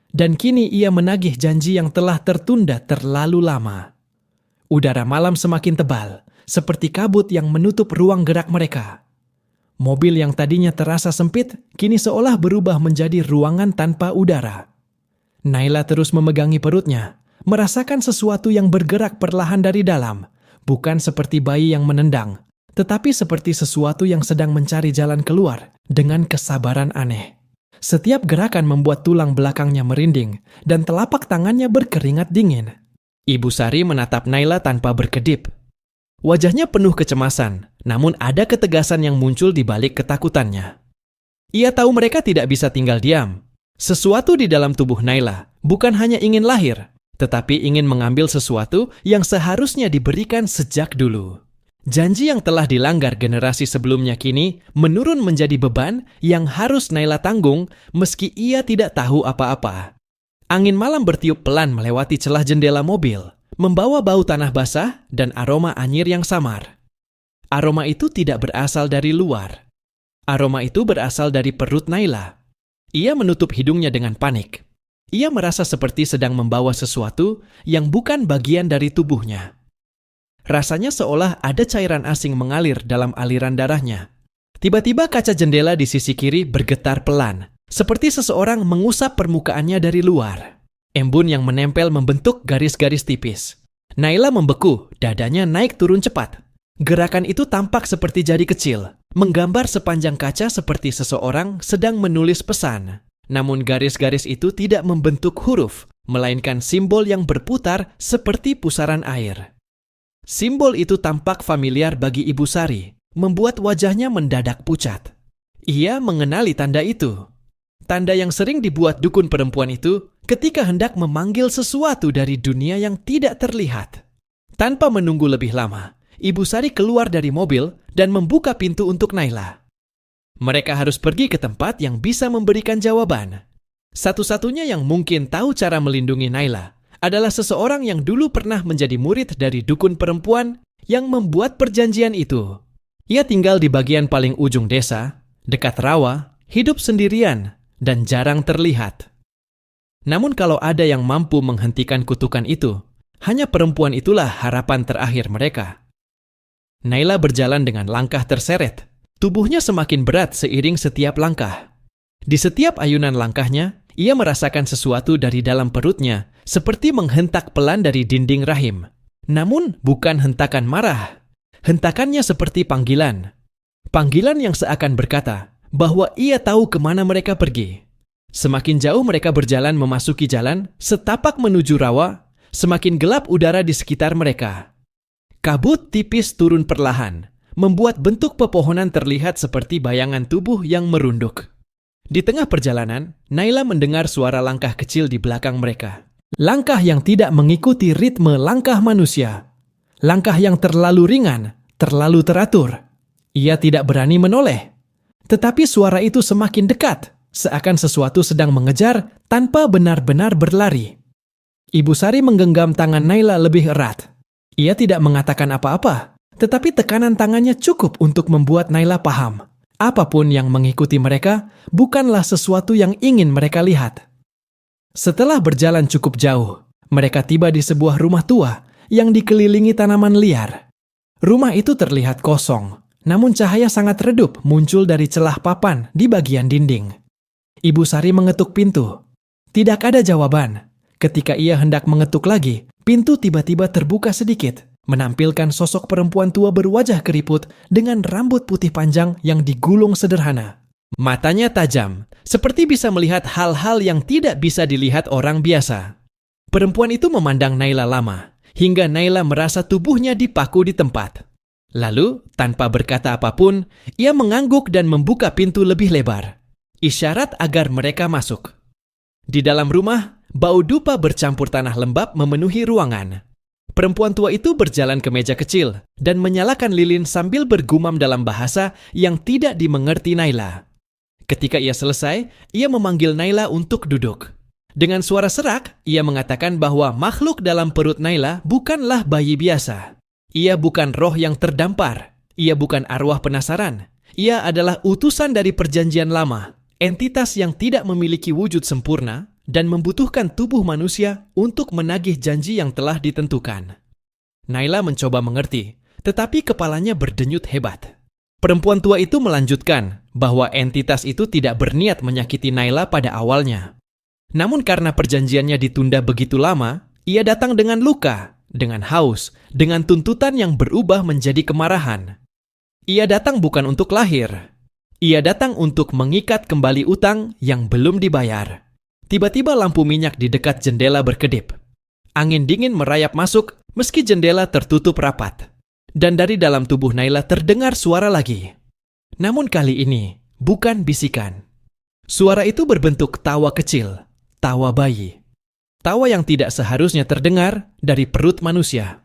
Dan kini ia menagih janji yang telah tertunda terlalu lama. Udara malam semakin tebal, seperti kabut yang menutup ruang gerak mereka. Mobil yang tadinya terasa sempit, kini seolah berubah menjadi ruangan tanpa udara. Naila terus memegangi perutnya, merasakan sesuatu yang bergerak perlahan dari dalam. Bukan seperti bayi yang menendang, tetapi seperti sesuatu yang sedang mencari jalan keluar dengan kesabaran aneh. Setiap gerakan membuat tulang belakangnya merinding dan telapak tangannya berkeringat dingin. Ibu Sari menatap Naila tanpa berkedip. Wajahnya penuh kecemasan, namun ada ketegasan yang muncul di balik ketakutannya. Ia tahu mereka tidak bisa tinggal diam. Sesuatu di dalam tubuh Naila bukan hanya ingin lahir, tetapi ingin mengambil sesuatu yang seharusnya diberikan sejak dulu. Janji yang telah dilanggar generasi sebelumnya kini menurun menjadi beban yang harus Naila tanggung meski ia tidak tahu apa-apa. Angin malam bertiup pelan melewati celah jendela mobil, membawa bau tanah basah dan aroma anyir yang samar. Aroma itu tidak berasal dari luar. Aroma itu berasal dari perut Naila. Ia menutup hidungnya dengan panik. Ia merasa seperti sedang membawa sesuatu yang bukan bagian dari tubuhnya. Rasanya seolah ada cairan asing mengalir dalam aliran darahnya. Tiba-tiba kaca jendela di sisi kiri bergetar pelan, seperti seseorang mengusap permukaannya dari luar. Embun yang menempel membentuk garis-garis tipis. Naila membeku, dadanya naik turun cepat. Gerakan itu tampak seperti jari kecil, menggambar sepanjang kaca seperti seseorang sedang menulis pesan. Namun garis-garis itu tidak membentuk huruf, melainkan simbol yang berputar seperti pusaran air. Simbol itu tampak familiar bagi Ibu Sari, membuat wajahnya mendadak pucat. Ia mengenali tanda itu. Tanda yang sering dibuat dukun perempuan itu ketika hendak memanggil sesuatu dari dunia yang tidak terlihat. Tanpa menunggu lebih lama, Ibu Sari keluar dari mobil dan membuka pintu untuk Naila. Mereka harus pergi ke tempat yang bisa memberikan jawaban. Satu-satunya yang mungkin tahu cara melindungi Naila adalah seseorang yang dulu pernah menjadi murid dari dukun perempuan yang membuat perjanjian itu. Ia tinggal di bagian paling ujung desa, dekat rawa, hidup sendirian, dan jarang terlihat. Namun kalau ada yang mampu menghentikan kutukan itu, hanya perempuan itulah harapan terakhir mereka. Naila berjalan dengan langkah terseret. Tubuhnya semakin berat seiring setiap langkah. Di setiap ayunan langkahnya, ia merasakan sesuatu dari dalam perutnya, seperti menghentak pelan dari dinding rahim. Namun bukan hentakan marah. Hentakannya seperti panggilan. Panggilan yang seakan berkata bahwa ia tahu kemana mereka pergi. Semakin jauh mereka berjalan memasuki jalan, setapak menuju rawa, semakin gelap udara di sekitar mereka. Kabut tipis turun perlahan, membuat bentuk pepohonan terlihat seperti bayangan tubuh yang merunduk. Di tengah perjalanan, Naila mendengar suara langkah kecil di belakang mereka. Langkah yang tidak mengikuti ritme langkah manusia. Langkah yang terlalu ringan, terlalu teratur. Ia tidak berani menoleh. Tetapi suara itu semakin dekat, seakan sesuatu sedang mengejar tanpa benar-benar berlari. Ibu Sari menggenggam tangan Naila lebih erat. Ia tidak mengatakan apa-apa, tetapi tekanan tangannya cukup untuk membuat Naila paham. Apapun yang mengikuti mereka bukanlah sesuatu yang ingin mereka lihat. Setelah berjalan cukup jauh, mereka tiba di sebuah rumah tua yang dikelilingi tanaman liar. Rumah itu terlihat kosong, namun cahaya sangat redup muncul dari celah papan di bagian dinding. Ibu Sari mengetuk pintu. Tidak ada jawaban. Ketika ia hendak mengetuk lagi, pintu tiba-tiba terbuka sedikit, menampilkan sosok perempuan tua berwajah keriput dengan rambut putih panjang yang digulung sederhana. Matanya tajam, seperti bisa melihat hal-hal yang tidak bisa dilihat orang biasa. Perempuan itu memandang Naila lama, hingga Naila merasa tubuhnya dipaku di tempat. Lalu, tanpa berkata apapun, ia mengangguk dan membuka pintu lebih lebar. Isyarat agar mereka masuk. Di dalam rumah, bau dupa bercampur tanah lembab memenuhi ruangan. Perempuan tua itu berjalan ke meja kecil dan menyalakan lilin sambil bergumam dalam bahasa yang tidak dimengerti Naila. Ketika ia selesai, ia memanggil Naila untuk duduk. Dengan suara serak, ia mengatakan bahwa makhluk dalam perut Naila bukanlah bayi biasa. Ia bukan roh yang terdampar. Ia bukan arwah penasaran. Ia adalah utusan dari perjanjian lama, entitas yang tidak memiliki wujud sempurna dan membutuhkan tubuh manusia untuk menagih janji yang telah ditentukan. Naila mencoba mengerti, tetapi kepalanya berdenyut hebat. Perempuan tua itu melanjutkan bahwa entitas itu tidak berniat menyakiti Naila pada awalnya. Namun karena perjanjiannya ditunda begitu lama, ia datang dengan luka, dengan haus, dengan tuntutan yang berubah menjadi kemarahan. Ia datang bukan untuk lahir. Ia datang untuk mengikat kembali utang yang belum dibayar. Tiba-tiba lampu minyak di dekat jendela berkedip. Angin dingin merayap masuk meski jendela tertutup rapat. Dan dari dalam tubuh Naila terdengar suara lagi. Namun kali ini bukan bisikan. Suara itu berbentuk tawa kecil, tawa bayi. Tawa yang tidak seharusnya terdengar dari perut manusia.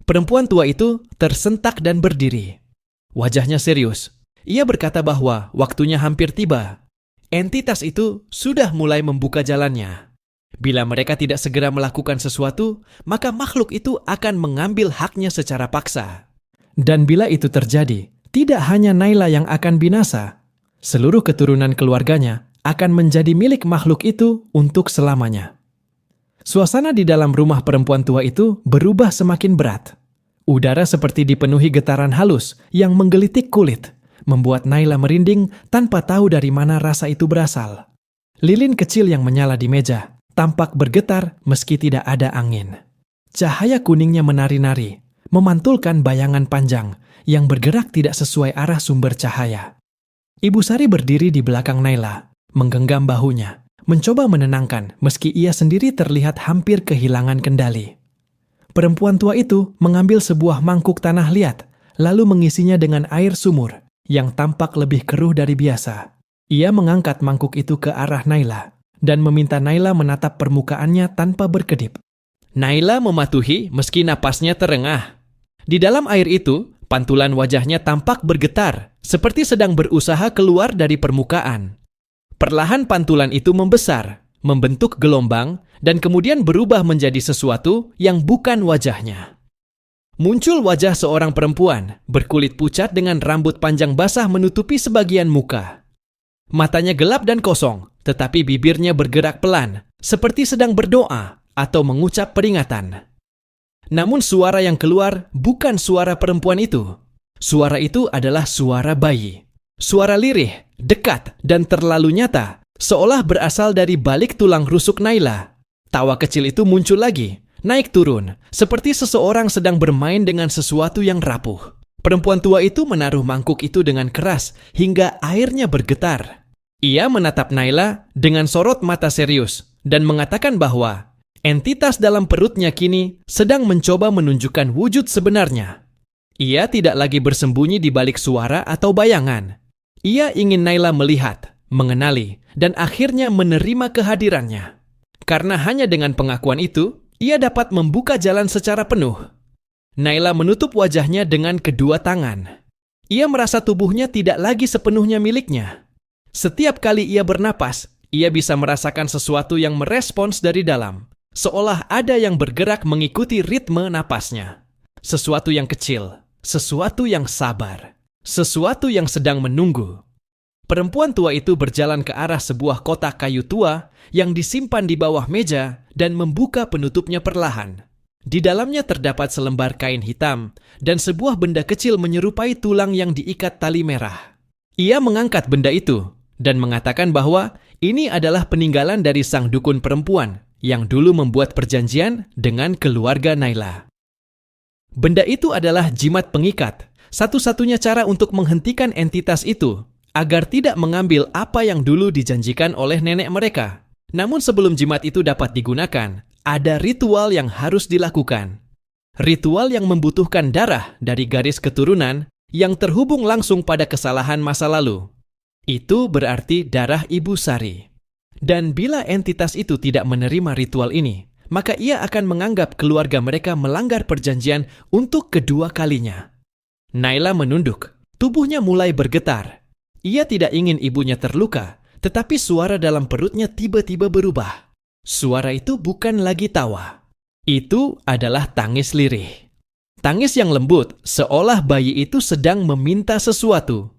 Perempuan tua itu tersentak dan berdiri. Wajahnya serius. Ia berkata bahwa waktunya hampir tiba. Entitas itu sudah mulai membuka jalannya. Bila mereka tidak segera melakukan sesuatu, maka makhluk itu akan mengambil haknya secara paksa. Dan bila itu terjadi, tidak hanya Naila yang akan binasa. Seluruh keturunan keluarganya akan menjadi milik makhluk itu untuk selamanya. Suasana di dalam rumah perempuan tua itu berubah semakin berat. Udara seperti dipenuhi getaran halus yang menggelitik kulit, membuat Naila merinding tanpa tahu dari mana rasa itu berasal. Lilin kecil yang menyala di meja tampak bergetar meski tidak ada angin. Cahaya kuningnya menari-nari, memantulkan bayangan panjang yang bergerak tidak sesuai arah sumber cahaya. Ibu Sari berdiri di belakang Naila, menggenggam bahunya, mencoba menenangkan meski ia sendiri terlihat hampir kehilangan kendali. Perempuan tua itu mengambil sebuah mangkuk tanah liat, lalu mengisinya dengan air sumur yang tampak lebih keruh dari biasa. Ia mengangkat mangkuk itu ke arah Naila dan meminta Naila menatap permukaannya tanpa berkedip. Naila mematuhi meski napasnya terengah. Di dalam air itu, pantulan wajahnya tampak bergetar, seperti sedang berusaha keluar dari permukaan. Perlahan pantulan itu membesar, membentuk gelombang, dan kemudian berubah menjadi sesuatu yang bukan wajahnya. Muncul wajah seorang perempuan berkulit pucat dengan rambut panjang basah menutupi sebagian muka. Matanya gelap dan kosong, tetapi bibirnya bergerak pelan, seperti sedang berdoa atau mengucap peringatan. Namun suara yang keluar bukan suara perempuan itu. Suara itu adalah suara bayi. Suara lirih, dekat, dan terlalu nyata, seolah berasal dari balik tulang rusuk Naila. Tawa kecil itu muncul lagi, naik turun, seperti seseorang sedang bermain dengan sesuatu yang rapuh. Perempuan tua itu menaruh mangkuk itu dengan keras hingga airnya bergetar. Ia menatap Naila dengan sorot mata serius dan mengatakan bahwa entitas dalam perutnya kini sedang mencoba menunjukkan wujud sebenarnya. Ia tidak lagi bersembunyi di balik suara atau bayangan. Ia ingin Naila melihat, mengenali, dan akhirnya menerima kehadirannya. Karena hanya dengan pengakuan itu, ia dapat membuka jalan secara penuh. Naila menutup wajahnya dengan kedua tangan. Ia merasa tubuhnya tidak lagi sepenuhnya miliknya. Setiap kali ia bernapas, ia bisa merasakan sesuatu yang merespons dari dalam, seolah ada yang bergerak mengikuti ritme napasnya. Sesuatu yang kecil, sesuatu yang sabar, sesuatu yang sedang menunggu. Perempuan tua itu berjalan ke arah sebuah kotak kayu tua yang disimpan di bawah meja dan membuka penutupnya perlahan. Di dalamnya terdapat selembar kain hitam dan sebuah benda kecil menyerupai tulang yang diikat tali merah. Ia mengangkat benda itu dan mengatakan bahwa ini adalah peninggalan dari sang dukun perempuan yang dulu membuat perjanjian dengan keluarga Naila. Benda itu adalah jimat pengikat, satu-satunya cara untuk menghentikan entitas itu agar tidak mengambil apa yang dulu dijanjikan oleh nenek mereka. Namun sebelum jimat itu dapat digunakan, ada ritual yang harus dilakukan. Ritual yang membutuhkan darah dari garis keturunan yang terhubung langsung pada kesalahan masa lalu. Itu berarti darah Ibu Sari. Dan bila entitas itu tidak menerima ritual ini, maka ia akan menganggap keluarga mereka melanggar perjanjian untuk kedua kalinya. Naila menunduk, tubuhnya mulai bergetar. Ia tidak ingin ibunya terluka, tetapi suara dalam perutnya tiba-tiba berubah. Suara itu bukan lagi tawa. Itu adalah tangis lirih. Tangis yang lembut, seolah bayi itu sedang meminta sesuatu.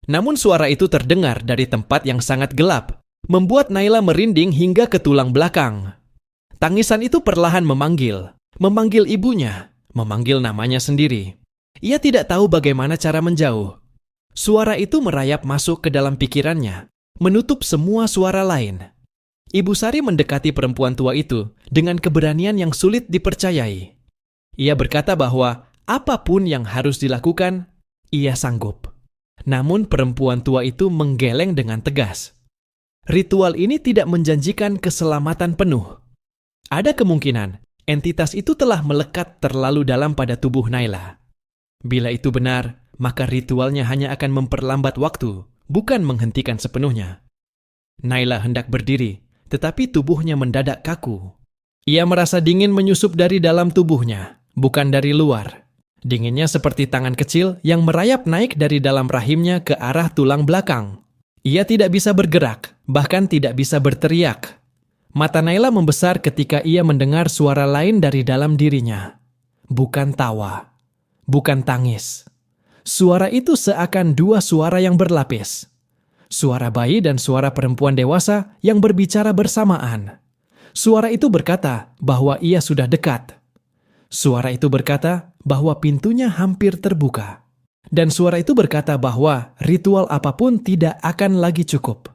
Namun suara itu terdengar dari tempat yang sangat gelap, membuat Naila merinding hingga ke tulang belakang. Tangisan itu perlahan memanggil ibunya, memanggil namanya sendiri. Ia tidak tahu bagaimana cara menjauh. Suara itu merayap masuk ke dalam pikirannya, menutup semua suara lain. Ibu Sari mendekati perempuan tua itu dengan keberanian yang sulit dipercayai. Ia berkata bahwa apapun yang harus dilakukan, ia sanggup. Namun perempuan tua itu menggeleng dengan tegas. Ritual ini tidak menjanjikan keselamatan penuh. Ada kemungkinan entitas itu telah melekat terlalu dalam pada tubuh Naila. Bila itu benar, maka ritualnya hanya akan memperlambat waktu, bukan menghentikan sepenuhnya. Naila hendak berdiri, tetapi tubuhnya mendadak kaku. Ia merasa dingin menyusup dari dalam tubuhnya, bukan dari luar. Dinginnya seperti tangan kecil yang merayap naik dari dalam rahimnya ke arah tulang belakang. Ia tidak bisa bergerak, bahkan tidak bisa berteriak. Mata Naila membesar ketika ia mendengar suara lain dari dalam dirinya. Bukan tawa, bukan tangis. Suara itu seakan dua suara yang berlapis. Suara bayi dan suara perempuan dewasa yang berbicara bersamaan. Suara itu berkata bahwa ia sudah dekat. Suara itu berkata bahwa pintunya hampir terbuka. Dan suara itu berkata bahwa ritual apapun tidak akan lagi cukup.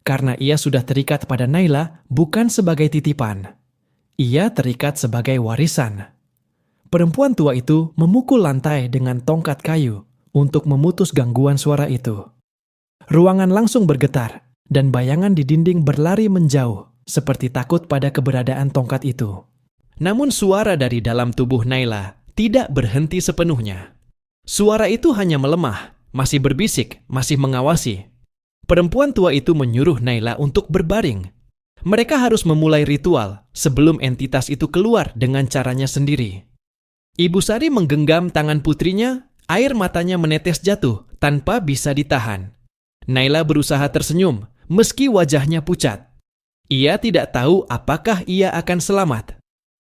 Karena ia sudah terikat pada Naila bukan sebagai titipan. Ia terikat sebagai warisan. Perempuan tua itu memukul lantai dengan tongkat kayu untuk memutus gangguan suara itu. Ruangan langsung bergetar dan bayangan di dinding berlari menjauh seperti takut pada keberadaan tongkat itu. Namun suara dari dalam tubuh Naila tidak berhenti sepenuhnya. Suara itu hanya melemah, masih berbisik, masih mengawasi. Perempuan tua itu menyuruh Naila untuk berbaring. Mereka harus memulai ritual sebelum entitas itu keluar dengan caranya sendiri. Ibu Sari menggenggam tangan putrinya Air matanya menetes jatuh tanpa bisa ditahan. Naila berusaha tersenyum, meski wajahnya pucat. Ia tidak tahu apakah ia akan selamat.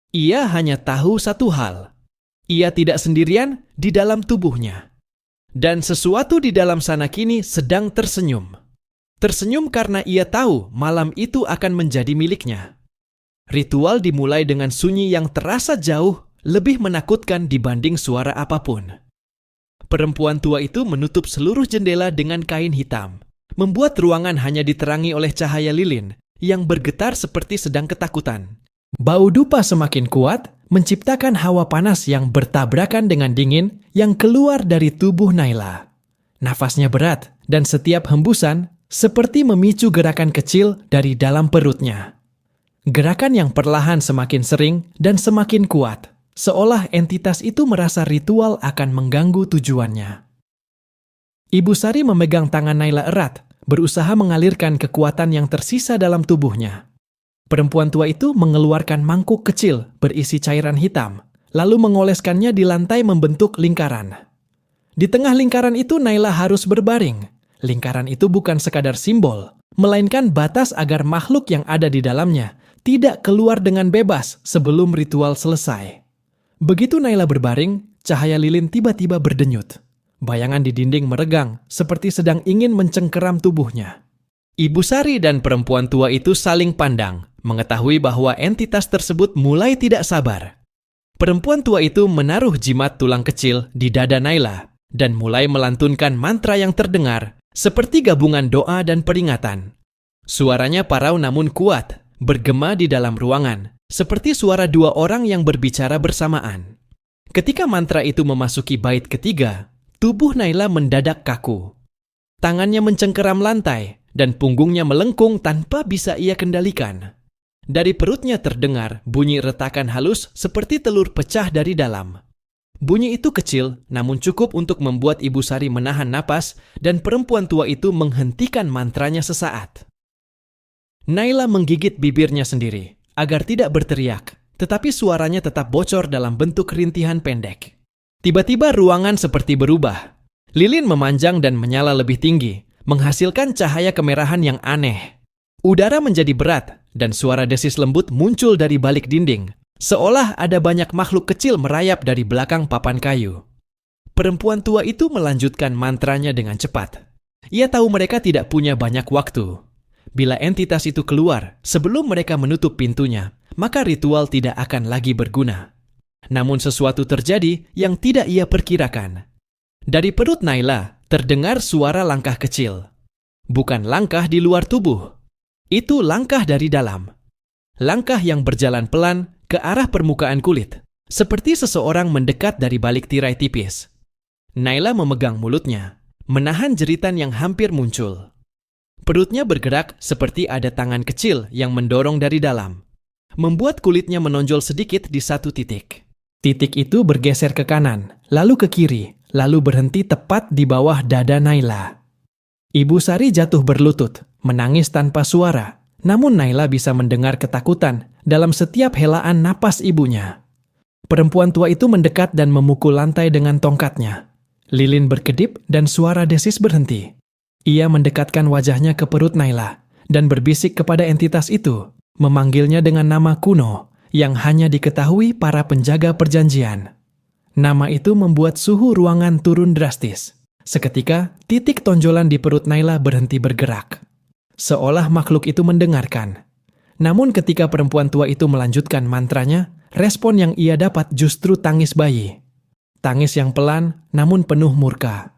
Ia hanya tahu satu hal. Ia tidak sendirian di dalam tubuhnya. Dan sesuatu di dalam sana kini sedang tersenyum. Tersenyum karena ia tahu malam itu akan menjadi miliknya. Ritual dimulai dengan sunyi yang terasa jauh lebih menakutkan dibanding suara apapun. Perempuan tua itu menutup seluruh jendela dengan kain hitam, membuat ruangan hanya diterangi oleh cahaya lilin yang bergetar seperti sedang ketakutan. Bau dupa semakin kuat, menciptakan hawa panas yang bertabrakan dengan dingin yang keluar dari tubuh Naila. Nafasnya berat, dan setiap hembusan seperti memicu gerakan kecil dari dalam perutnya. Gerakan yang perlahan semakin sering dan semakin kuat, seolah entitas itu merasa ritual akan mengganggu tujuannya. Ibu Sari memegang tangan Naila erat, berusaha mengalirkan kekuatan yang tersisa dalam tubuhnya. Perempuan tua itu mengeluarkan mangkuk kecil berisi cairan hitam, lalu mengoleskannya di lantai membentuk lingkaran. Di tengah lingkaran itu Naila harus berbaring. Lingkaran itu bukan sekadar simbol, melainkan batas agar makhluk yang ada di dalamnya tidak keluar dengan bebas sebelum ritual selesai. Begitu Naila berbaring, cahaya lilin tiba-tiba berdenyut. Bayangan di dinding meregang, seperti sedang ingin mencengkeram tubuhnya. Ibu Sari dan perempuan tua itu saling pandang, mengetahui bahwa entitas tersebut mulai tidak sabar. Perempuan tua itu menaruh jimat tulang kecil di dada Naila, dan mulai melantunkan mantra yang terdengar, seperti gabungan doa dan peringatan. Suaranya parau namun kuat, bergema di dalam ruangan, seperti suara dua orang yang berbicara bersamaan. Ketika mantra itu memasuki bait ketiga, tubuh Naila mendadak kaku. Tangannya mencengkeram lantai, dan punggungnya melengkung tanpa bisa ia kendalikan. Dari perutnya terdengar bunyi retakan halus seperti telur pecah dari dalam. Bunyi itu kecil, namun cukup untuk membuat Ibu Sari menahan napas, dan perempuan tua itu menghentikan mantranya sesaat. Naila menggigit bibirnya sendiri agar tidak berteriak, tetapi suaranya tetap bocor dalam bentuk rintihan pendek. Tiba-tiba ruangan seperti berubah. Lilin memanjang dan menyala lebih tinggi, menghasilkan cahaya kemerahan yang aneh. Udara menjadi berat, dan suara desis lembut muncul dari balik dinding, seolah ada banyak makhluk kecil merayap dari belakang papan kayu. Perempuan tua itu melanjutkan mantranya dengan cepat. Ia tahu mereka tidak punya banyak waktu. Bila entitas itu keluar sebelum mereka menutup pintunya, maka ritual tidak akan lagi berguna. Namun sesuatu terjadi yang tidak ia perkirakan. Dari perut Naila terdengar suara langkah kecil. Bukan langkah di luar tubuh. Itu langkah dari dalam. Langkah yang berjalan pelan ke arah permukaan kulit, seperti seseorang mendekat dari balik tirai tipis. Naila memegang mulutnya, menahan jeritan yang hampir muncul. Perutnya bergerak seperti ada tangan kecil yang mendorong dari dalam, membuat kulitnya menonjol sedikit di satu titik. Titik itu bergeser ke kanan, lalu ke kiri, lalu berhenti tepat di bawah dada Naila. Ibu Sari jatuh berlutut, menangis tanpa suara, namun Naila bisa mendengar ketakutan dalam setiap helaan napas ibunya. Perempuan tua itu mendekat dan memukul lantai dengan tongkatnya. Lilin berkedip dan suara desis berhenti. Ia mendekatkan wajahnya ke perut Naila dan berbisik kepada entitas itu, memanggilnya dengan nama kuno yang hanya diketahui para penjaga perjanjian. Nama itu membuat suhu ruangan turun drastis. Seketika, titik tonjolan di perut Naila berhenti bergerak. Seolah makhluk itu mendengarkan. Namun ketika perempuan tua itu melanjutkan mantranya, respon yang ia dapat justru tangis bayi. Tangis yang pelan namun penuh murka.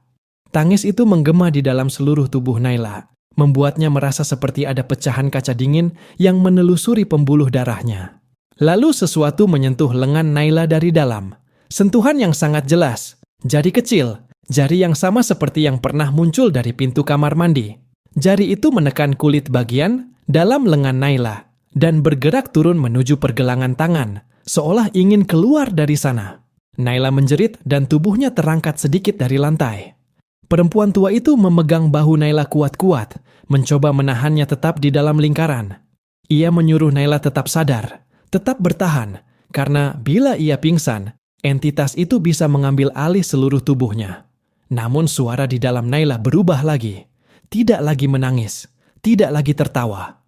Tangis itu menggema di dalam seluruh tubuh Naila, membuatnya merasa seperti ada pecahan kaca dingin yang menelusuri pembuluh darahnya. Lalu sesuatu menyentuh lengan Naila dari dalam. Sentuhan yang sangat jelas, jari kecil, jari yang sama seperti yang pernah muncul dari pintu kamar mandi. Jari itu menekan kulit bagian dalam lengan Naila dan bergerak turun menuju pergelangan tangan, seolah ingin keluar dari sana. Naila menjerit dan tubuhnya terangkat sedikit dari lantai. Perempuan tua itu memegang bahu Naila kuat-kuat, mencoba menahannya tetap di dalam lingkaran. Ia menyuruh Naila tetap sadar, tetap bertahan, karena bila ia pingsan, Entitas itu bisa mengambil alih seluruh tubuhnya. Namun suara di dalam Naila berubah lagi. Tidak lagi menangis, tidak lagi tertawa.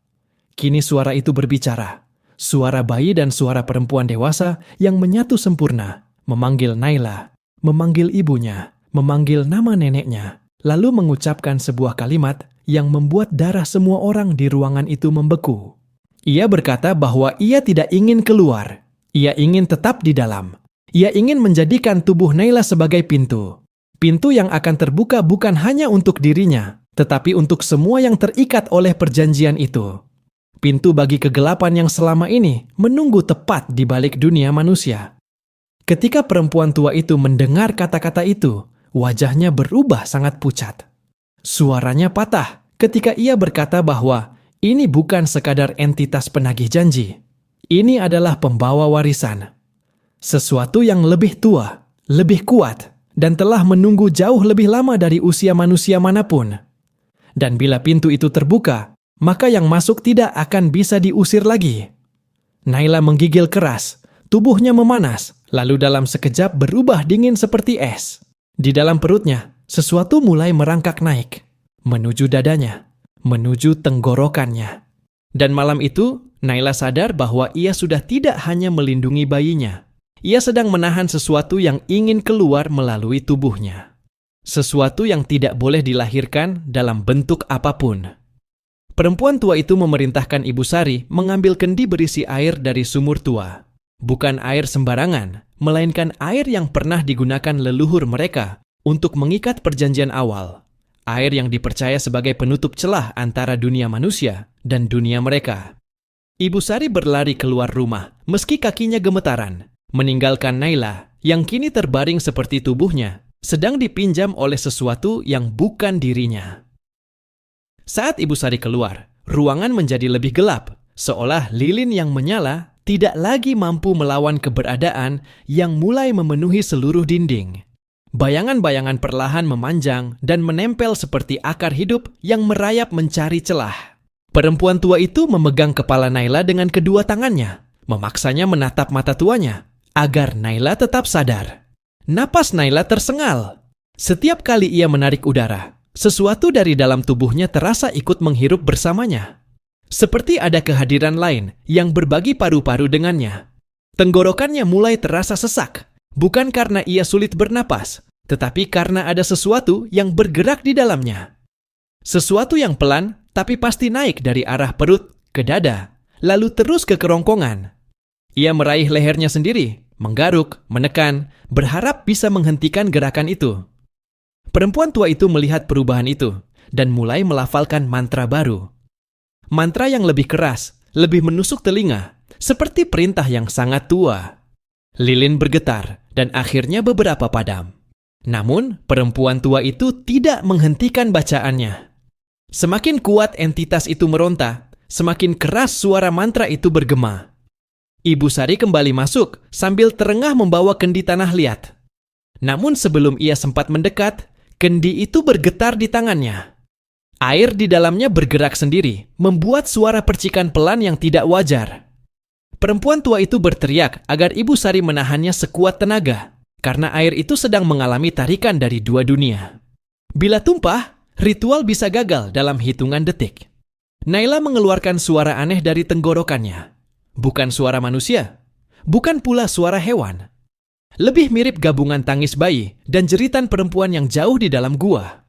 Kini suara itu berbicara. Suara bayi dan suara perempuan dewasa yang menyatu sempurna, memanggil Naila, memanggil ibunya, memanggil nama neneknya, lalu mengucapkan sebuah kalimat yang membuat darah semua orang di ruangan itu membeku. Ia berkata bahwa ia tidak ingin keluar. Ia ingin tetap di dalam. Ia ingin menjadikan tubuh Naila sebagai pintu. Pintu yang akan terbuka bukan hanya untuk dirinya, tetapi untuk semua yang terikat oleh perjanjian itu. Pintu bagi kegelapan yang selama ini menunggu tepat di balik dunia manusia. Ketika perempuan tua itu mendengar kata-kata itu, wajahnya berubah sangat pucat. Suaranya patah ketika ia berkata bahwa ini bukan sekadar entitas penagih janji. Ini adalah pembawa warisan. Sesuatu yang lebih tua, lebih kuat, dan telah menunggu jauh lebih lama dari usia manusia manapun. Dan bila pintu itu terbuka, maka yang masuk tidak akan bisa diusir lagi. Naila menggigil keras, tubuhnya memanas, lalu dalam sekejap berubah dingin seperti es. Di dalam perutnya, sesuatu mulai merangkak naik, menuju dadanya, menuju tenggorokannya. Dan malam itu, Naila sadar bahwa ia sudah tidak hanya melindungi bayinya. Ia sedang menahan sesuatu yang ingin keluar melalui tubuhnya. Sesuatu yang tidak boleh dilahirkan dalam bentuk apapun. Perempuan tua itu memerintahkan Ibu Sari mengambil kendi berisi air dari sumur tua. Bukan air sembarangan, melainkan air yang pernah digunakan leluhur mereka untuk mengikat perjanjian awal. Air yang dipercaya sebagai penutup celah antara dunia manusia dan dunia mereka. Ibu Sari berlari keluar rumah, meski kakinya gemetaran, meninggalkan Naila yang kini terbaring seperti tubuhnya, sedang dipinjam oleh sesuatu yang bukan dirinya. Saat Ibu Sari keluar, ruangan menjadi lebih gelap, seolah lilin yang menyala tidak lagi mampu melawan keberadaan yang mulai memenuhi seluruh dinding. Bayangan-bayangan perlahan memanjang dan menempel seperti akar hidup yang merayap mencari celah. Perempuan tua itu memegang kepala Naila dengan kedua tangannya, memaksanya menatap mata tuanya, agar Naila tetap sadar. Napas Naila tersengal. Setiap kali ia menarik udara, sesuatu dari dalam tubuhnya terasa ikut menghirup bersamanya. Seperti ada kehadiran lain yang berbagi paru-paru dengannya. Tenggorokannya mulai terasa sesak, bukan karena ia sulit bernapas, tetapi karena ada sesuatu yang bergerak di dalamnya. Sesuatu yang pelan, tapi pasti naik dari arah perut ke dada, lalu terus ke kerongkongan. Ia meraih lehernya sendiri, menggaruk, menekan, berharap bisa menghentikan gerakan itu. Perempuan tua itu melihat perubahan itu dan mulai melafalkan mantra baru. Mantra yang lebih keras, lebih menusuk telinga, seperti perintah yang sangat tua. Lilin bergetar dan akhirnya beberapa padam. Namun, perempuan tua itu tidak menghentikan bacaannya. Semakin kuat entitas itu meronta, semakin keras suara mantra itu bergema. Ibu Sari kembali masuk sambil terengah membawa kendi tanah liat. Namun sebelum ia sempat mendekat, kendi itu bergetar di tangannya. Air di dalamnya bergerak sendiri, membuat suara percikan pelan yang tidak wajar. Perempuan tua itu berteriak agar Ibu Sari menahannya sekuat tenaga, karena air itu sedang mengalami tarikan dari dua dunia. Bila tumpah, ritual bisa gagal dalam hitungan detik. Naila mengeluarkan suara aneh dari tenggorokannya. Bukan suara manusia, bukan pula suara hewan. Lebih mirip gabungan tangis bayi dan jeritan perempuan yang jauh di dalam gua.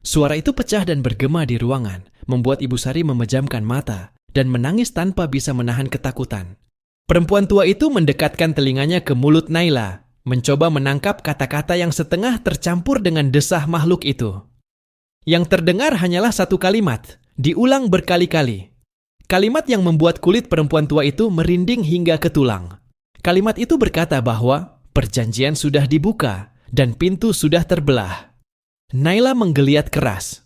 Suara itu pecah dan bergema di ruangan, membuat Ibu Sari memejamkan mata dan menangis tanpa bisa menahan ketakutan. Perempuan tua itu mendekatkan telinganya ke mulut Naila, mencoba menangkap kata-kata yang setengah tercampur dengan desah makhluk itu. Yang terdengar hanyalah satu kalimat, diulang berkali-kali. Kalimat yang membuat kulit perempuan tua itu merinding hingga ke tulang. Kalimat itu berkata bahwa perjanjian sudah dibuka dan pintu sudah terbelah. Naila menggeliat keras.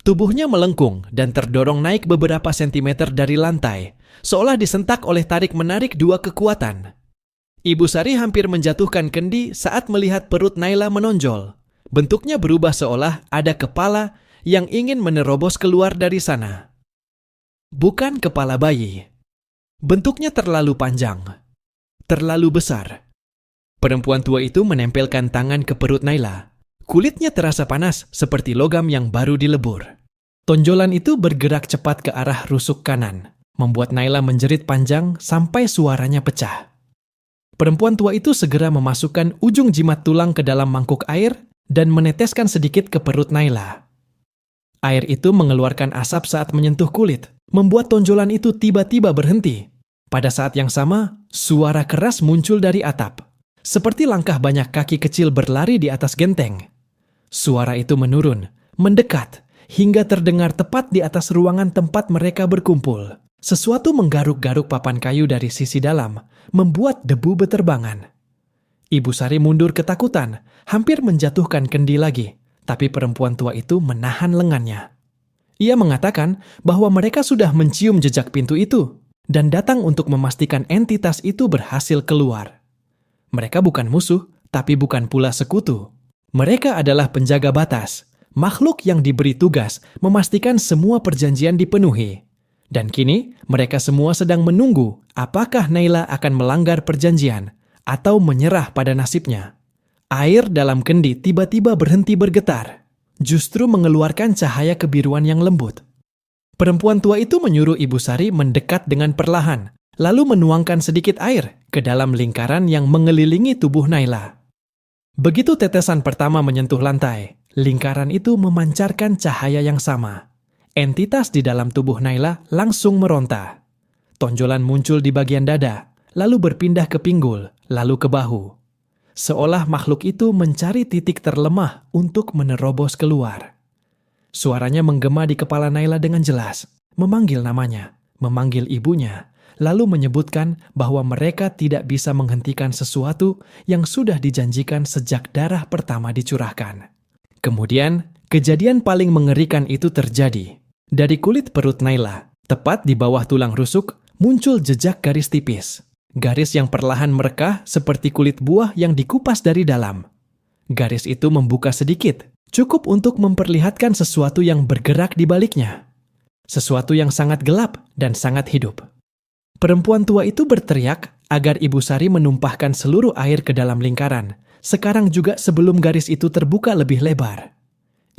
Tubuhnya melengkung dan terdorong naik beberapa sentimeter dari lantai, seolah disentak oleh tarik-menarik dua kekuatan. Ibu Sari hampir menjatuhkan kendi saat melihat perut Naila menonjol. Bentuknya berubah seolah ada kepala yang ingin menerobos keluar dari sana. Bukan kepala bayi. Bentuknya terlalu panjang, terlalu besar. Perempuan tua itu menempelkan tangan ke perut Naila. Kulitnya terasa panas seperti logam yang baru dilebur. Tonjolan itu bergerak cepat ke arah rusuk kanan, membuat Naila menjerit panjang sampai suaranya pecah. Perempuan tua itu segera memasukkan ujung jimat tulang ke dalam mangkuk air dan meneteskan sedikit ke perut Naila. Air itu mengeluarkan asap saat menyentuh kulit, membuat tonjolan itu tiba-tiba berhenti. Pada saat yang sama, suara keras muncul dari atap, seperti langkah banyak kaki kecil berlari di atas genteng. Suara itu menurun, mendekat, hingga terdengar tepat di atas ruangan tempat mereka berkumpul. Sesuatu menggaruk-garuk papan kayu dari sisi dalam, membuat debu beterbangan. Ibu Sari mundur ketakutan, hampir menjatuhkan kendi lagi, tapi perempuan tua itu menahan lengannya. Ia mengatakan bahwa mereka sudah mencium jejak pintu itu, dan datang untuk memastikan entitas itu berhasil keluar. Mereka bukan musuh, tapi bukan pula sekutu. Mereka adalah penjaga batas, makhluk yang diberi tugas memastikan semua perjanjian dipenuhi. Dan kini, mereka semua sedang menunggu apakah Naila akan melanggar perjanjian atau menyerah pada nasibnya. Air dalam kendi tiba-tiba berhenti bergetar, justru mengeluarkan cahaya kebiruan yang lembut. Perempuan tua itu menyuruh Ibu Sari mendekat dengan perlahan, lalu menuangkan sedikit air ke dalam lingkaran yang mengelilingi tubuh Naila. Begitu tetesan pertama menyentuh lantai, lingkaran itu memancarkan cahaya yang sama. Entitas di dalam tubuh Naila langsung meronta. Tonjolan muncul di bagian dada, lalu berpindah ke pinggul, lalu ke bahu. Seolah makhluk itu mencari titik terlemah untuk menerobos keluar. Suaranya menggema di kepala Naila dengan jelas, memanggil namanya, memanggil ibunya, lalu menyebutkan bahwa mereka tidak bisa menghentikan sesuatu yang sudah dijanjikan sejak darah pertama dicurahkan. Kemudian, kejadian paling mengerikan itu terjadi. Dari kulit perut Naila, tepat di bawah tulang rusuk, muncul jejak garis tipis. Garis yang perlahan merekah seperti kulit buah yang dikupas dari dalam. Garis itu membuka sedikit, cukup untuk memperlihatkan sesuatu yang bergerak di baliknya. Sesuatu yang sangat gelap dan sangat hidup. Perempuan tua itu berteriak agar Ibu Sari menumpahkan seluruh air ke dalam lingkaran, sekarang juga sebelum garis itu terbuka lebih lebar.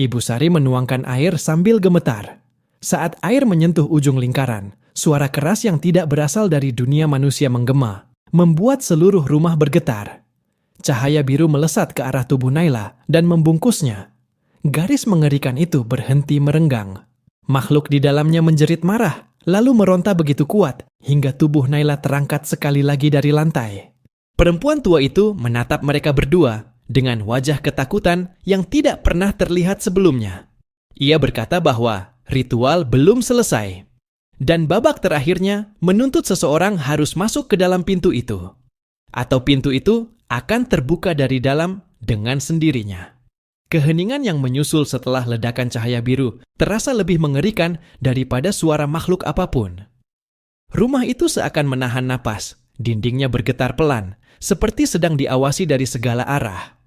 Ibu Sari menuangkan air sambil gemetar. Saat air menyentuh ujung lingkaran, suara keras yang tidak berasal dari dunia manusia menggema, membuat seluruh rumah bergetar. Cahaya biru melesat ke arah tubuh Naila dan membungkusnya. Garis mengerikan itu berhenti merenggang. Makhluk di dalamnya menjerit marah, lalu meronta begitu kuat hingga tubuh Naila terangkat sekali lagi dari lantai. Perempuan tua itu menatap mereka berdua dengan wajah ketakutan yang tidak pernah terlihat sebelumnya. Ia berkata bahwa ritual belum selesai, dan babak terakhirnya menuntut seseorang harus masuk ke dalam pintu itu, atau pintu itu akan terbuka dari dalam dengan sendirinya. Keheningan yang menyusul setelah ledakan cahaya biru terasa lebih mengerikan daripada suara makhluk apapun. Rumah itu seakan menahan napas, dindingnya bergetar pelan, seperti sedang diawasi dari segala arah.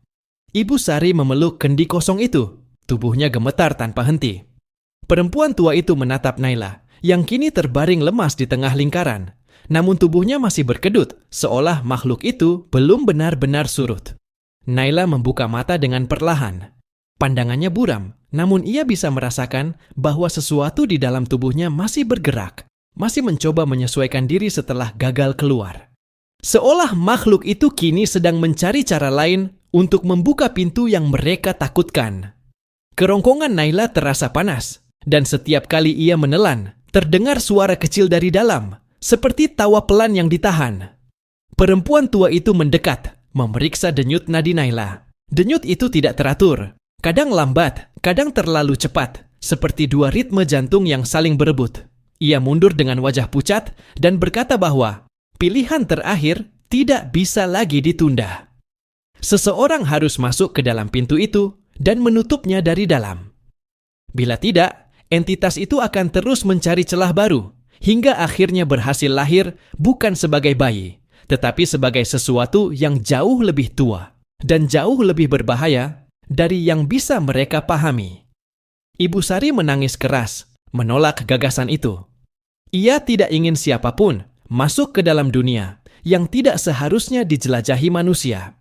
Ibu Sari memeluk kendi kosong itu, tubuhnya gemetar tanpa henti. Perempuan tua itu menatap Naila, yang kini terbaring lemas di tengah lingkaran, namun tubuhnya masih berkedut, seolah makhluk itu belum benar-benar surut. Naila membuka mata dengan perlahan. Pandangannya buram, namun ia bisa merasakan bahwa sesuatu di dalam tubuhnya masih bergerak, masih mencoba menyesuaikan diri setelah gagal keluar. Seolah makhluk itu kini sedang mencari cara lain untuk membuka pintu yang mereka takutkan. Kerongkongan Naila terasa panas, dan setiap kali ia menelan, terdengar suara kecil dari dalam, seperti tawa pelan yang ditahan. Perempuan tua itu mendekat, memeriksa denyut nadi Naila. Denyut itu tidak teratur, kadang lambat, kadang terlalu cepat, seperti dua ritme jantung yang saling berebut. Ia mundur dengan wajah pucat dan berkata bahwa pilihan terakhir tidak bisa lagi ditunda. Seseorang harus masuk ke dalam pintu itu dan menutupnya dari dalam. Bila tidak, entitas itu akan terus mencari celah baru, hingga akhirnya berhasil lahir bukan sebagai bayi, tetapi sebagai sesuatu yang jauh lebih tua dan jauh lebih berbahaya dari yang bisa mereka pahami. Ibu Sari menangis keras, menolak gagasan itu. Ia tidak ingin siapapun masuk ke dalam dunia yang tidak seharusnya dijelajahi manusia.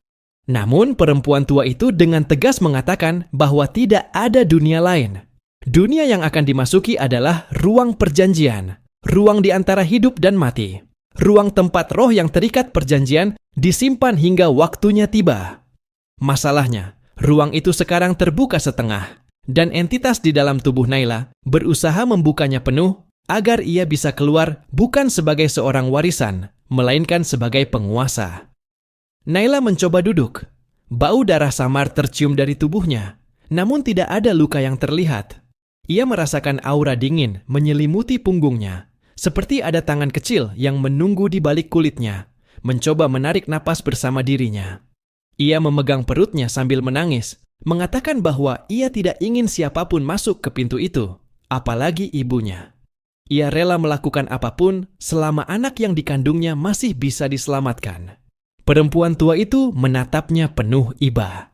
Namun perempuan tua itu dengan tegas mengatakan bahwa tidak ada dunia lain. Dunia yang akan dimasuki adalah ruang perjanjian, ruang di antara hidup dan mati, ruang tempat roh yang terikat perjanjian disimpan hingga waktunya tiba. Masalahnya, ruang itu sekarang terbuka setengah, dan entitas di dalam tubuh Naila berusaha membukanya penuh agar ia bisa keluar bukan sebagai seorang warisan, melainkan sebagai penguasa. Naila mencoba duduk. Bau darah samar tercium dari tubuhnya, namun tidak ada luka yang terlihat. Ia merasakan aura dingin menyelimuti punggungnya, seperti ada tangan kecil yang menunggu di balik kulitnya, mencoba menarik napas bersama dirinya. Ia memegang perutnya sambil menangis, mengatakan bahwa ia tidak ingin siapapun masuk ke pintu itu, apalagi ibunya. Ia rela melakukan apapun selama anak yang dikandungnya masih bisa diselamatkan. Perempuan tua itu menatapnya penuh iba.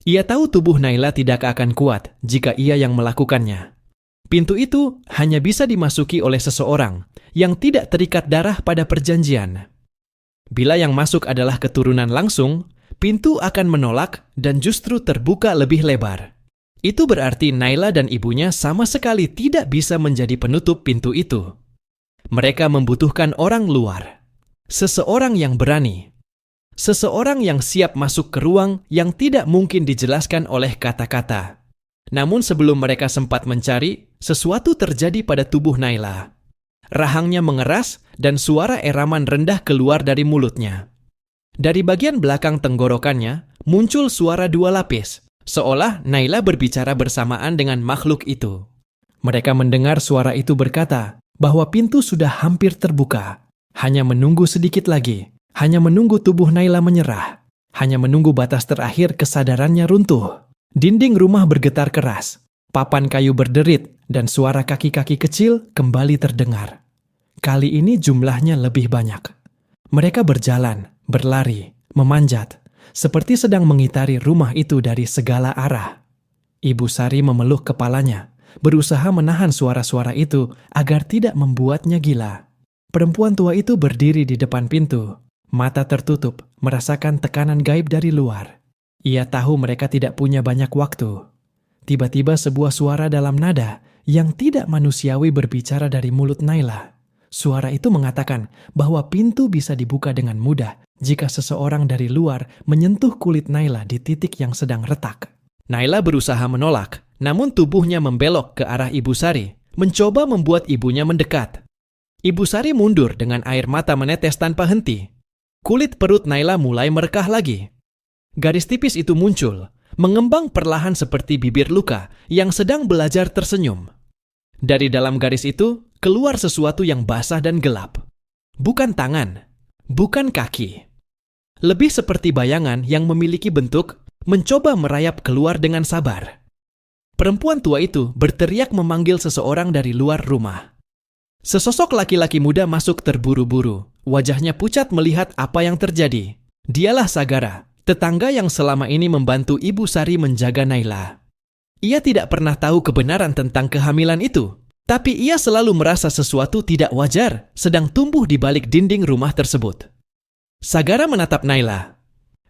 Ia tahu tubuh Naila tidak akan kuat jika ia yang melakukannya. Pintu itu hanya bisa dimasuki oleh seseorang yang tidak terikat darah pada perjanjian. Bila yang masuk adalah keturunan langsung, pintu akan menolak dan justru terbuka lebih lebar. Itu berarti Naila dan ibunya sama sekali tidak bisa menjadi penutup pintu itu. Mereka membutuhkan orang luar, seseorang yang berani. Seseorang yang siap masuk ke ruang yang tidak mungkin dijelaskan oleh kata-kata. Namun sebelum mereka sempat mencari, sesuatu terjadi pada tubuh Naila. Rahangnya mengeras dan suara eraman rendah keluar dari mulutnya. Dari bagian belakang tenggorokannya muncul suara dua lapis, seolah Naila berbicara bersamaan dengan makhluk itu. Mereka mendengar suara itu berkata bahwa pintu sudah hampir terbuka, hanya menunggu sedikit lagi. Hanya menunggu tubuh Naila menyerah. Hanya menunggu batas terakhir kesadarannya runtuh. Dinding rumah bergetar keras. Papan kayu berderit dan suara kaki-kaki kecil kembali terdengar. Kali ini jumlahnya lebih banyak. Mereka berjalan, berlari, memanjat, seperti sedang mengitari rumah itu dari segala arah. Ibu Sari memeluk kepalanya, berusaha menahan suara-suara itu agar tidak membuatnya gila. Perempuan tua itu berdiri di depan pintu. Mata tertutup, merasakan tekanan gaib dari luar. Ia tahu mereka tidak punya banyak waktu. Tiba-tiba sebuah suara dalam nada yang tidak manusiawi berbicara dari mulut Naila. Suara itu mengatakan bahwa pintu bisa dibuka dengan mudah jika seseorang dari luar menyentuh kulit Naila di titik yang sedang retak. Naila berusaha menolak, namun tubuhnya membelok ke arah Ibu Sari, mencoba membuat ibunya mendekat. Ibu Sari mundur dengan air mata menetes tanpa henti. Kulit perut Naila mulai merekah lagi. Garis tipis itu muncul, mengembang perlahan seperti bibir luka yang sedang belajar tersenyum. Dari dalam garis itu, keluar sesuatu yang basah dan gelap. Bukan tangan, bukan kaki. Lebih seperti bayangan yang memiliki bentuk, mencoba merayap keluar dengan sabar. Perempuan tua itu berteriak memanggil seseorang dari luar rumah. Sesosok laki-laki muda masuk terburu-buru. Wajahnya pucat melihat apa yang terjadi. Dialah Sagara, tetangga yang selama ini membantu Ibu Sari menjaga Naila. Ia tidak pernah tahu kebenaran tentang kehamilan itu, tapi ia selalu merasa sesuatu tidak wajar sedang tumbuh di balik dinding rumah tersebut. Sagara menatap Naila,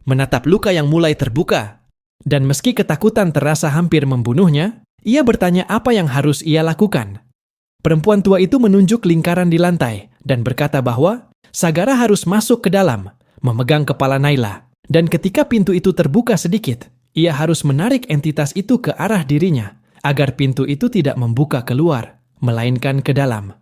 menatap luka yang mulai terbuka, dan meski ketakutan terasa hampir membunuhnya, ia bertanya apa yang harus ia lakukan. Perempuan tua itu menunjuk lingkaran di lantai dan berkata bahwa Sagara harus masuk ke dalam, memegang kepala Naila, dan ketika pintu itu terbuka sedikit, ia harus menarik entitas itu ke arah dirinya, agar pintu itu tidak membuka keluar, melainkan ke dalam.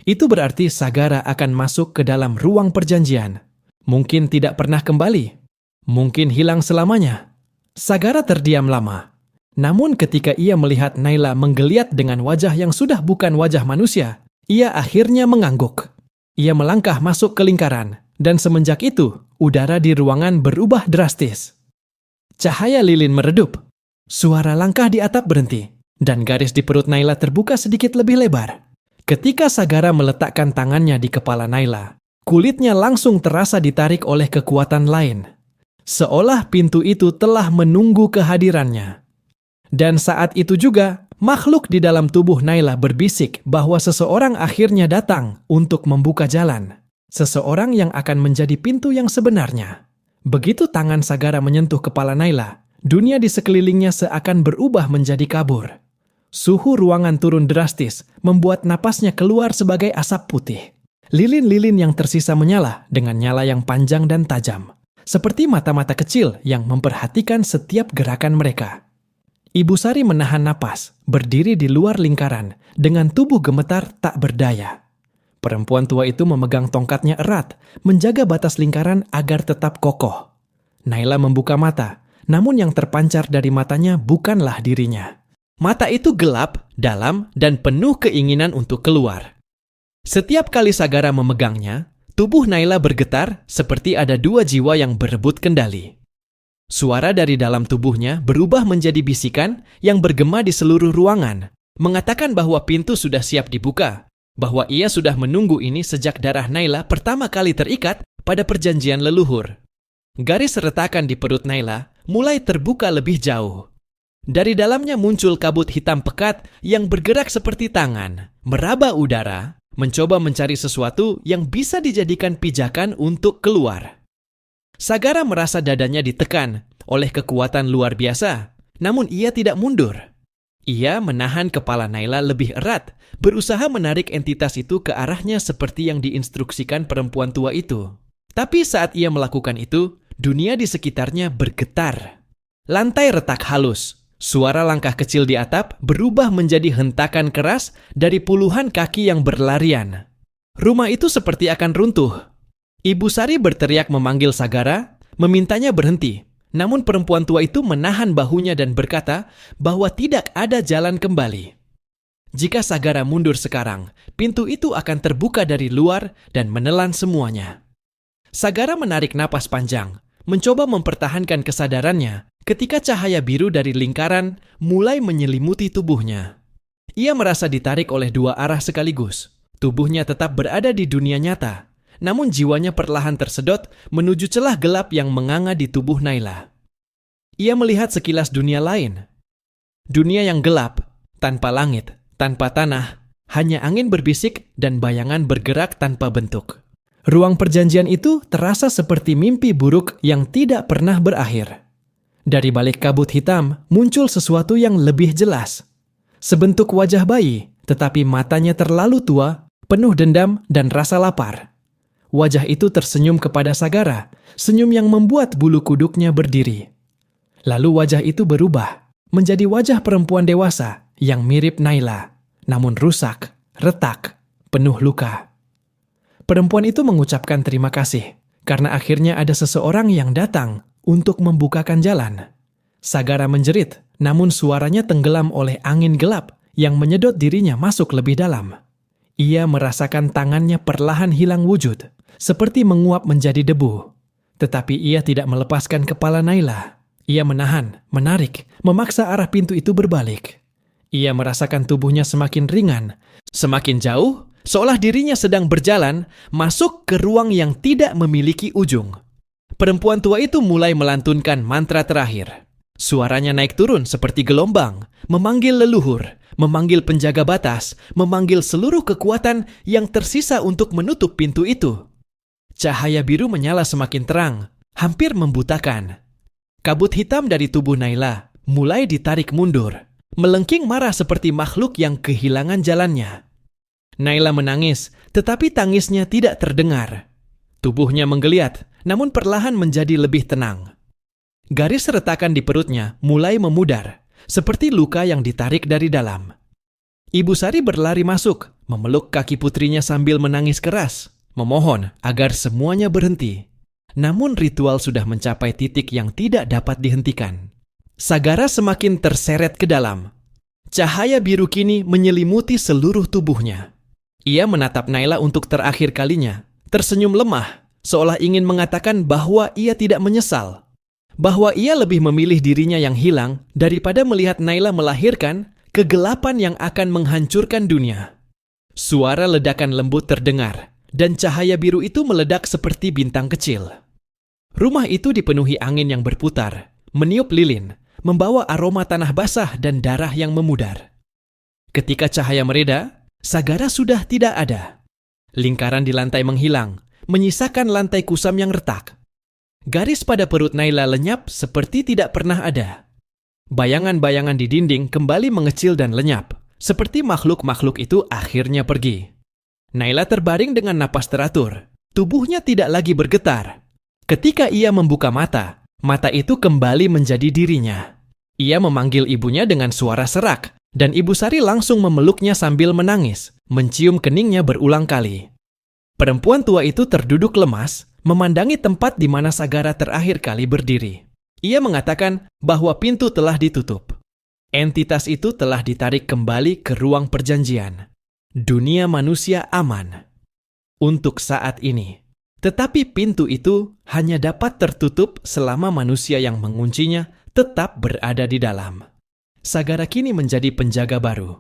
Itu berarti Sagara akan masuk ke dalam ruang perjanjian. Mungkin tidak pernah kembali, mungkin hilang selamanya. Sagara terdiam lama. Namun ketika ia melihat Naila menggeliat dengan wajah yang sudah bukan wajah manusia, ia akhirnya mengangguk. Ia melangkah masuk ke lingkaran, dan semenjak itu, udara di ruangan berubah drastis. Cahaya lilin meredup, suara langkah di atap berhenti, dan garis di perut Naila terbuka sedikit lebih lebar. Ketika Sagara meletakkan tangannya di kepala Naila, kulitnya langsung terasa ditarik oleh kekuatan lain. Seolah pintu itu telah menunggu kehadirannya. Dan saat itu juga, makhluk di dalam tubuh Naila berbisik bahwa seseorang akhirnya datang untuk membuka jalan. Seseorang yang akan menjadi pintu yang sebenarnya. Begitu tangan Sagara menyentuh kepala Naila, dunia di sekelilingnya seakan berubah menjadi kabur. Suhu ruangan turun drastis, membuat napasnya keluar sebagai asap putih. Lilin-lilin yang tersisa menyala dengan nyala yang panjang dan tajam, seperti mata-mata kecil yang memperhatikan setiap gerakan mereka. Ibu Sari menahan napas, berdiri di luar lingkaran, dengan tubuh gemetar tak berdaya. Perempuan tua itu memegang tongkatnya erat, menjaga batas lingkaran agar tetap kokoh. Naila membuka mata, namun yang terpancar dari matanya bukanlah dirinya. Mata itu gelap, dalam, dan penuh keinginan untuk keluar. Setiap kali Sagara memegangnya, tubuh Naila bergetar seperti ada dua jiwa yang berebut kendali. Suara dari dalam tubuhnya berubah menjadi bisikan yang bergema di seluruh ruangan, mengatakan bahwa pintu sudah siap dibuka, bahwa ia sudah menunggu ini sejak darah Naila pertama kali terikat pada perjanjian leluhur. Garis retakan di perut Naila mulai terbuka lebih jauh. Dari dalamnya muncul kabut hitam pekat yang bergerak seperti tangan, meraba udara, mencoba mencari sesuatu yang bisa dijadikan pijakan untuk keluar. Sagara merasa dadanya ditekan oleh kekuatan luar biasa, namun ia tidak mundur. Ia menahan kepala Naila lebih erat, berusaha menarik entitas itu ke arahnya seperti yang diinstruksikan perempuan tua itu. Tapi saat ia melakukan itu, dunia di sekitarnya bergetar. Lantai retak halus, suara langkah kecil di atap berubah menjadi hentakan keras dari puluhan kaki yang berlarian. Rumah itu seperti akan runtuh. Ibu Sari berteriak memanggil Sagara, memintanya berhenti. Namun perempuan tua itu menahan bahunya dan berkata bahwa tidak ada jalan kembali. Jika Sagara mundur sekarang, pintu itu akan terbuka dari luar dan menelan semuanya. Sagara menarik napas panjang, mencoba mempertahankan kesadarannya ketika cahaya biru dari lingkaran mulai menyelimuti tubuhnya. Ia merasa ditarik oleh dua arah sekaligus. Tubuhnya tetap berada di dunia nyata, namun jiwanya perlahan tersedot menuju celah gelap yang menganga di tubuh Naila. Ia melihat sekilas dunia lain. Dunia yang gelap, tanpa langit, tanpa tanah, hanya angin berbisik dan bayangan bergerak tanpa bentuk. Ruang perjanjian itu terasa seperti mimpi buruk yang tidak pernah berakhir. Dari balik kabut hitam muncul sesuatu yang lebih jelas. Sebentuk wajah bayi, tetapi matanya terlalu tua, penuh dendam dan rasa lapar. Wajah itu tersenyum kepada Sagara, senyum yang membuat bulu kuduknya berdiri. Lalu wajah itu berubah, menjadi wajah perempuan dewasa yang mirip Naila, namun rusak, retak, penuh luka. Perempuan itu mengucapkan terima kasih, karena akhirnya ada seseorang yang datang untuk membukakan jalan. Sagara menjerit, namun suaranya tenggelam oleh angin gelap yang menyedot dirinya masuk lebih dalam. Ia merasakan tangannya perlahan hilang wujud, seperti menguap menjadi debu. Tetapi ia tidak melepaskan kepala Naila. Ia menahan, menarik, memaksa arah pintu itu berbalik. Ia merasakan tubuhnya semakin ringan, semakin jauh, seolah dirinya sedang berjalan masuk ke ruang yang tidak memiliki ujung. Perempuan tua itu mulai melantunkan mantra terakhir. Suaranya naik turun seperti gelombang, memanggil leluhur, memanggil penjaga batas, memanggil seluruh kekuatan yang tersisa untuk menutup pintu itu. Cahaya biru menyala semakin terang, hampir membutakan. Kabut hitam dari tubuh Naila mulai ditarik mundur, melengking marah seperti makhluk yang kehilangan jalannya. Naila menangis, tetapi tangisnya tidak terdengar. Tubuhnya menggeliat, namun perlahan menjadi lebih tenang. Garis retakan di perutnya mulai memudar, seperti luka yang ditarik dari dalam. Ibu Sari berlari masuk, memeluk kaki putrinya sambil menangis keras, memohon agar semuanya berhenti. Namun ritual sudah mencapai titik yang tidak dapat dihentikan. Sagara semakin terseret ke dalam. Cahaya biru kini menyelimuti seluruh tubuhnya. Ia menatap Naila untuk terakhir kalinya, tersenyum lemah, seolah ingin mengatakan bahwa ia tidak menyesal. Bahwa ia lebih memilih dirinya yang hilang daripada melihat Naila melahirkan kegelapan yang akan menghancurkan dunia. Suara ledakan lembut terdengar, dan cahaya biru itu meledak seperti bintang kecil. Rumah itu dipenuhi angin yang berputar, meniup lilin, membawa aroma tanah basah dan darah yang memudar. Ketika cahaya mereda, Sagara sudah tidak ada. Lingkaran di lantai menghilang, menyisakan lantai kusam yang retak. Garis pada perut Naila lenyap seperti tidak pernah ada. Bayangan-bayangan di dinding kembali mengecil dan lenyap, seperti makhluk-makhluk itu akhirnya pergi. Naila terbaring dengan napas teratur. Tubuhnya tidak lagi bergetar. Ketika ia membuka mata, mata itu kembali menjadi dirinya. Ia memanggil ibunya dengan suara serak, dan Ibu Sari langsung memeluknya sambil menangis, mencium keningnya berulang kali. Perempuan tua itu terduduk lemas, memandangi tempat di mana Sagara terakhir kali berdiri. Ia mengatakan bahwa pintu telah ditutup. Entitas itu telah ditarik kembali ke ruang perjanjian. Dunia manusia aman untuk saat ini. Tetapi pintu itu hanya dapat tertutup selama manusia yang menguncinya tetap berada di dalam. Sagara kini menjadi penjaga baru.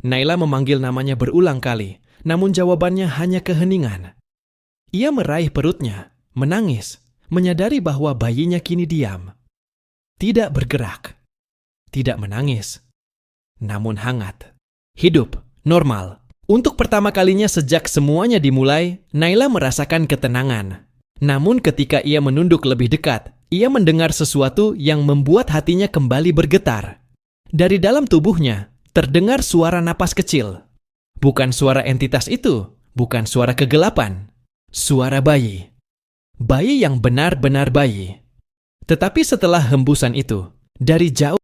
Naila memanggil namanya berulang kali, namun jawabannya hanya keheningan. Ia meraih perutnya, menangis, menyadari bahwa bayinya kini diam. Tidak bergerak, tidak menangis, namun hangat. Hidup, normal. Untuk pertama kalinya sejak semuanya dimulai, Naila merasakan ketenangan. Namun ketika ia menunduk lebih dekat, ia mendengar sesuatu yang membuat hatinya kembali bergetar. Dari dalam tubuhnya, terdengar suara napas kecil. Bukan suara entitas itu, bukan suara kegelapan. Suara bayi. Bayi yang benar-benar bayi. Tetapi setelah hembusan itu, dari jauh